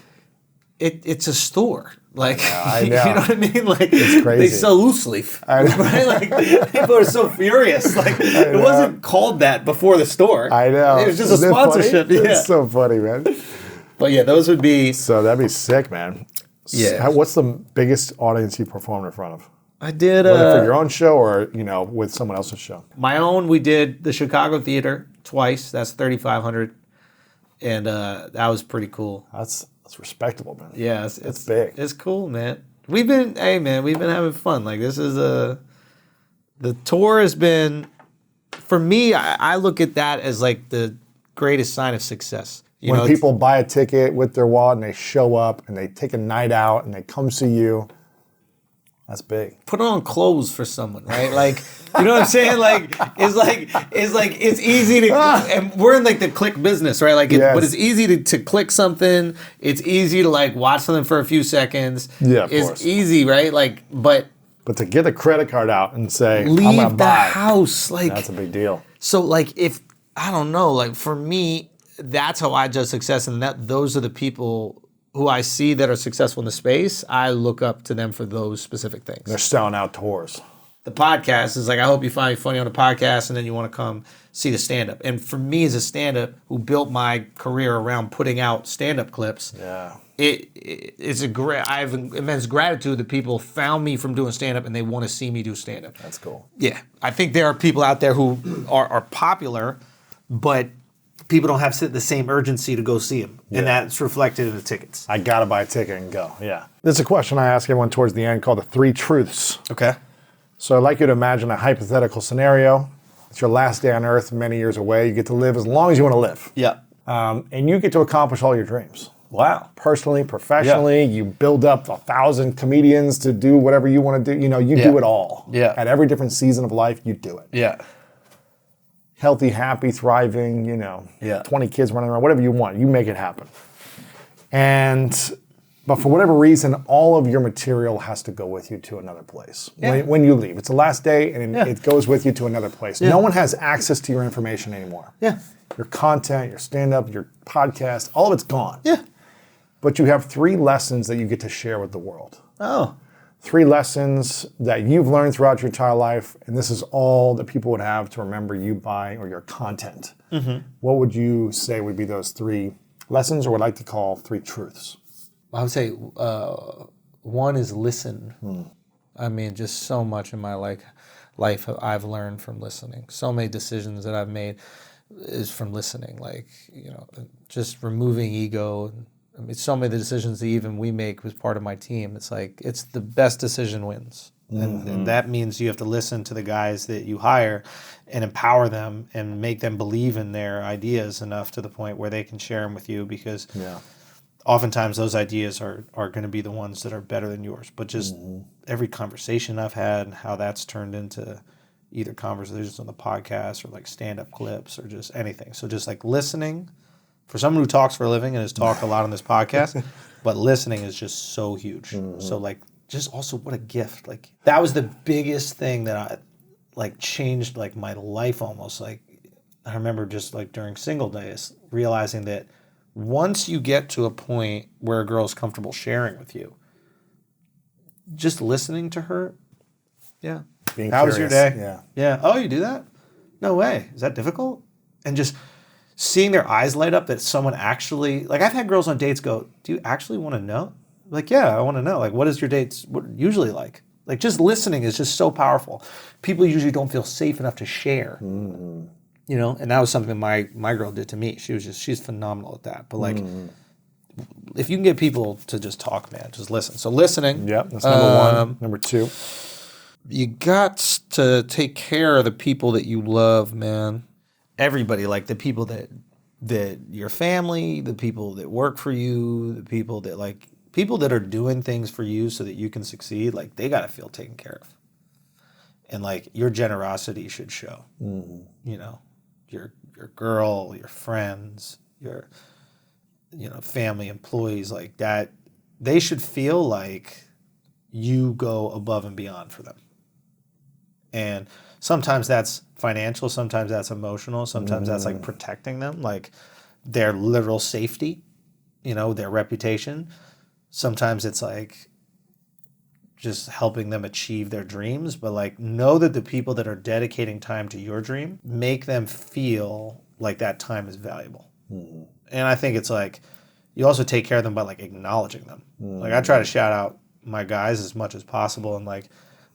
it's a store. Like, I know. you know what I mean? Like, It's crazy. they sell loose leaf. I know. Right? Like, people are so furious. Like, it wasn't called that before the store. I know. It was just Isn't a it funny? sponsorship. Yeah. It's so funny, man. But yeah, those would be. So that'd be sick, man. Yeah. What's the biggest audience you performed in front of? I did Whether for your own show or, you know, with someone else's show? my own. We did the Chicago Theater twice. That's 3,500. And that was pretty cool. That's respectable, man. Yeah, it's big. It's cool, man. We've been having fun. Like this is the tour has been, for me, I look at that as like the greatest sign of success. You When know, people buy a ticket with their wallet and they show up and they take a night out and they come see you, that's big. put on clothes for someone, right? Like, you know what I'm saying? Like it's easy to, and we're in like the click business, right? Like, Yes. but it's easy to click something. It's easy to like watch something for a few seconds. Yeah, of it's course. easy, right? Like, but But to get a credit card out and say, I'm going leave to the buy, house, like that's a big deal. So like if I don't know, like for me, that's how I judge success, and those are the people who I see that are successful in the space, I look up to them for those specific things. They're selling out tours. The podcast is like, I hope you find me funny on the podcast, and then you want to come see the stand-up. And for me as a stand-up who built my career around putting out stand-up clips, it's I have immense gratitude that people found me from doing stand-up and they want to see me do stand-up. That's cool. Yeah. I think there are people out there who are popular, but people don't have the same urgency to go see them. And that's reflected in the tickets. I got to buy a ticket and go. Yeah. There's a question I ask everyone towards the end called the 3 truths. Okay. So I'd like you to imagine a hypothetical scenario. It's your last day on earth many years away. You get to live as long as you want to live. Yeah. And you get to accomplish all your dreams. Wow. Personally, professionally, you build up 1,000 comedians to do whatever you want to do. You know, you do it all. Yeah. At every different season of life, you do it. Yeah. Healthy, happy, thriving, 20 kids running around, whatever you want, you make it happen. But for whatever reason, all of your material has to go with you to another place when you leave. It's the last day, and it goes with you to another place. No one has access to your information anymore. Yeah. Your content, your stand-up, your podcast, all of it's gone. Yeah. But you have 3 lessons that you get to share with the world. Oh. 3 lessons that you've learned throughout your entire life, and this is all that people would have to remember you by or your content. Mm-hmm. What would you say would be those 3 lessons, or what I like to call 3 truths? I would say one is listen. I mean, just so much in my life I've learned from listening. So many decisions that I've made is from listening. Like, just removing ego. I mean, so many of the decisions that even we make was part of my team. It's like, it's the best decision wins. And that means you have to listen to the guys that you hire and empower them and make them believe in their ideas enough to the point where they can share them with you, because oftentimes those ideas are going to be the ones that are better than yours. But just every conversation I've had and how that's turned into either conversations on the podcast or like stand-up clips or just anything. So just like listening, for someone who talks for a living and has talked a lot on this podcast, but listening is just so huge. So like, just also what a gift. Like, that was the biggest thing that I like changed like my life almost. Like, I remember just like during single days realizing that once you get to a point where a girl's comfortable sharing with you, just listening to her, Being how was your day? Yeah. Yeah. Oh, you do that? No way. Is that difficult? And just seeing their eyes light up that someone actually, like, I've had girls on dates go, do you actually want to know? Like, yeah, I want to know. Like, what is your dates usually like? Like, just listening is just so powerful. People usually don't feel safe enough to share. And that was something my girl did to me. She's phenomenal at that. But like, if you can get people to just talk, man, just listen. So listening. Yeah, that's number 1. Number 2. You got to take care of the people that you love, man. Everybody, like the people that your family, the people that work for you, the people that are doing things for you so that you can succeed, like, they got to feel taken care of. And like, your generosity should show. Your girl, your friends, your family, employees, like that, they should feel like you go above and beyond for them. And sometimes that's financial, sometimes that's emotional, sometimes that's like protecting them, like their literal safety, their reputation. Sometimes it's like just helping them achieve their dreams, but like, know that the people that are dedicating time to your dream, make them feel like that time is valuable. And I think it's like, you also take care of them by like acknowledging them. Like, I try to shout out my guys as much as possible, and like,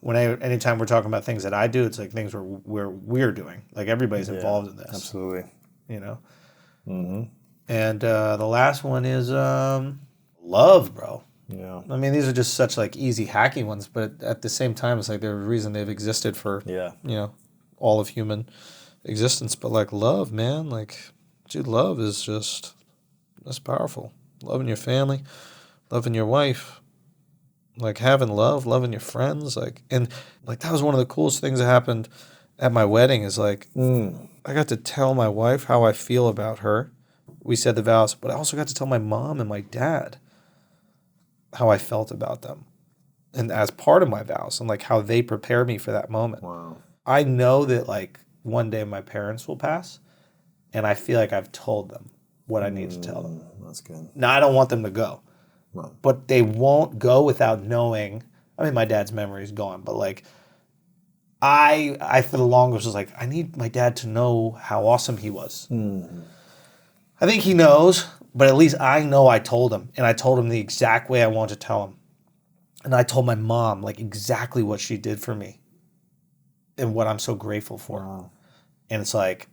anytime we're talking about things that I do, it's like things where we're doing. Like, everybody's involved in this. Absolutely. And the last one is love, bro. Yeah. I mean, these are just such like easy hacky ones, but at the same time, it's like there's a reason they've existed for all of human existence. But like, love, man, like, dude, love is just, that's powerful. Loving your family, loving your wife, like having love, loving your friends, like, and like, that was one of the coolest things that happened at my wedding is like, I got to tell my wife how I feel about her. We said the vows, but I also got to tell my mom and my dad how I felt about them, and as part of my vows, and like how they prepared me for that moment. Wow. I know that like one day my parents will pass, and I feel like I've told them what I need to tell them. That's good. Now, I don't want them to go, but they won't go without knowing. I mean, my dad's memory is gone, but like, I for the longest was like, I need my dad to know how awesome he was. I think he knows, but at least I know I told him, and I told him the exact way I wanted to tell him. And I told my mom like exactly what she did for me and what I'm so grateful for. Wow. And it's like,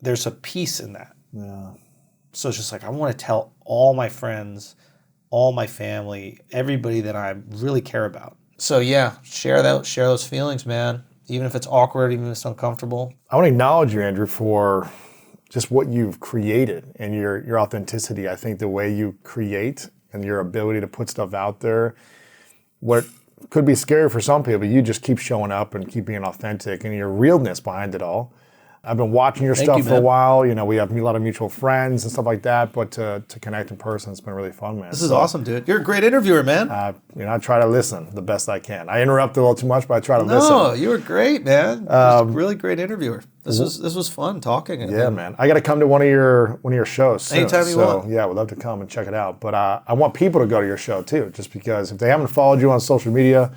there's a peace in that. Yeah. So it's just like, I want to tell all my friends, all my family, everybody that I really care about. So yeah, share those feelings, man. Even if it's awkward, even if it's uncomfortable. I want to acknowledge you, Andrew, for just what you've created and your authenticity. I think the way you create and your ability to put stuff out there, what could be scary for some people, but you just keep showing up and keep being authentic and your realness behind it all. I've been watching your stuff for a while. You know, we have a lot of mutual friends and stuff like that, but to connect in person, it's been really fun, man. This is awesome, dude. You're a great interviewer, man. I try to listen the best I can. I interrupt a little too much, but I try to listen. No, you were great, man. You're a really great interviewer. This was fun talking. Yeah, man. I got to come to one of your shows soon. Anytime you want. Yeah, we'd love to come and check it out. But I want people to go to your show too, just because if they haven't followed you on social media,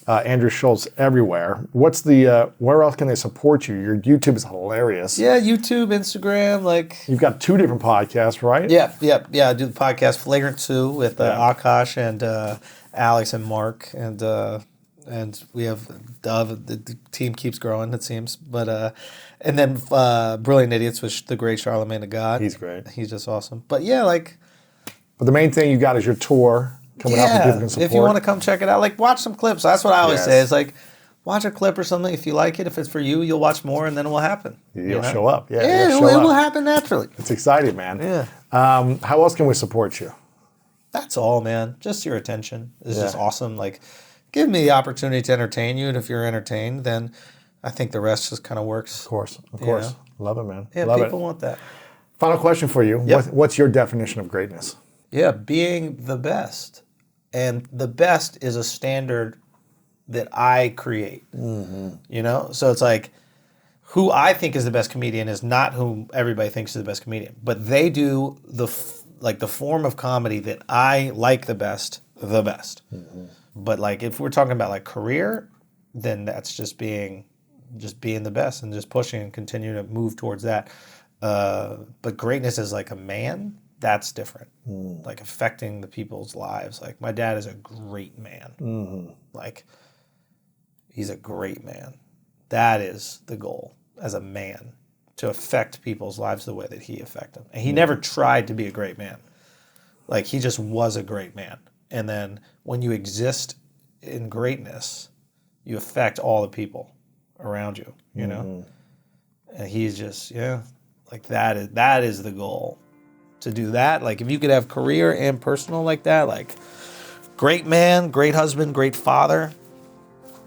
Andrew Schulz everywhere. What's the where else can they support you? Your YouTube is hilarious. Yeah, YouTube, Instagram, like you've got 2 different podcasts, right? Yeah. I do the podcast Flagrant 2 with Akash and Alex and Mark, and we have Dove. The team keeps growing, it seems. But and then Brilliant Idiots with the great Charlemagne the God. He's great. He's just awesome. But yeah, like. But the main thing you got is your tour. Coming up and people can support. If you want to come check it out, like watch some clips. That's what I always say. It's like watch a clip or something. If you like it, if it's for you, you'll watch more, and then it will happen. You'll show up. Yeah, it will happen naturally. It's exciting, man. Yeah. How else can we support you? That's all, man. Just your attention is just awesome. Like, give me the opportunity to entertain you, and if you're entertained, then I think the rest just kind of works. Of course. Love it, man. Yeah, Love people want that. Final question for you. Yep. What's your definition of greatness? Yeah, being the best. And the best is a standard that I create, you know? So it's like, who I think is the best comedian is not who everybody thinks is the best comedian, but they do the form of comedy that I like the best. But like, if we're talking about like career, then that's just being the best and just pushing and continuing to move towards that. But greatness is like a man. That's different. Like affecting the people's lives. Like my dad is a great man. Like he's a great man. That is the goal as a man, to affect people's lives the way that he affected them. And he never tried to be a great man. Like he just was a great man. And then when you exist in greatness, you affect all the people around you, you know? And he's just, like that is the goal. To do that, like if you could have career and personal like that, like great man, great husband, great father,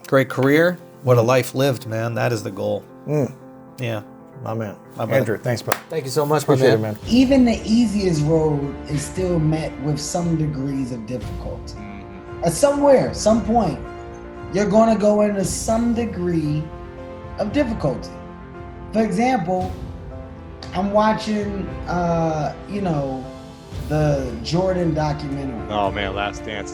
great career, what a life lived, man. That is the goal. Yeah. My man. Andrew, thanks, bro. Thank you so much, Appreciate it, man. Even the easiest road is still met with some degrees of difficulty. Somewhere, some point, you're going to go into some degree of difficulty. For example, I'm watching, the Jordan documentary. Oh man, Last Dance.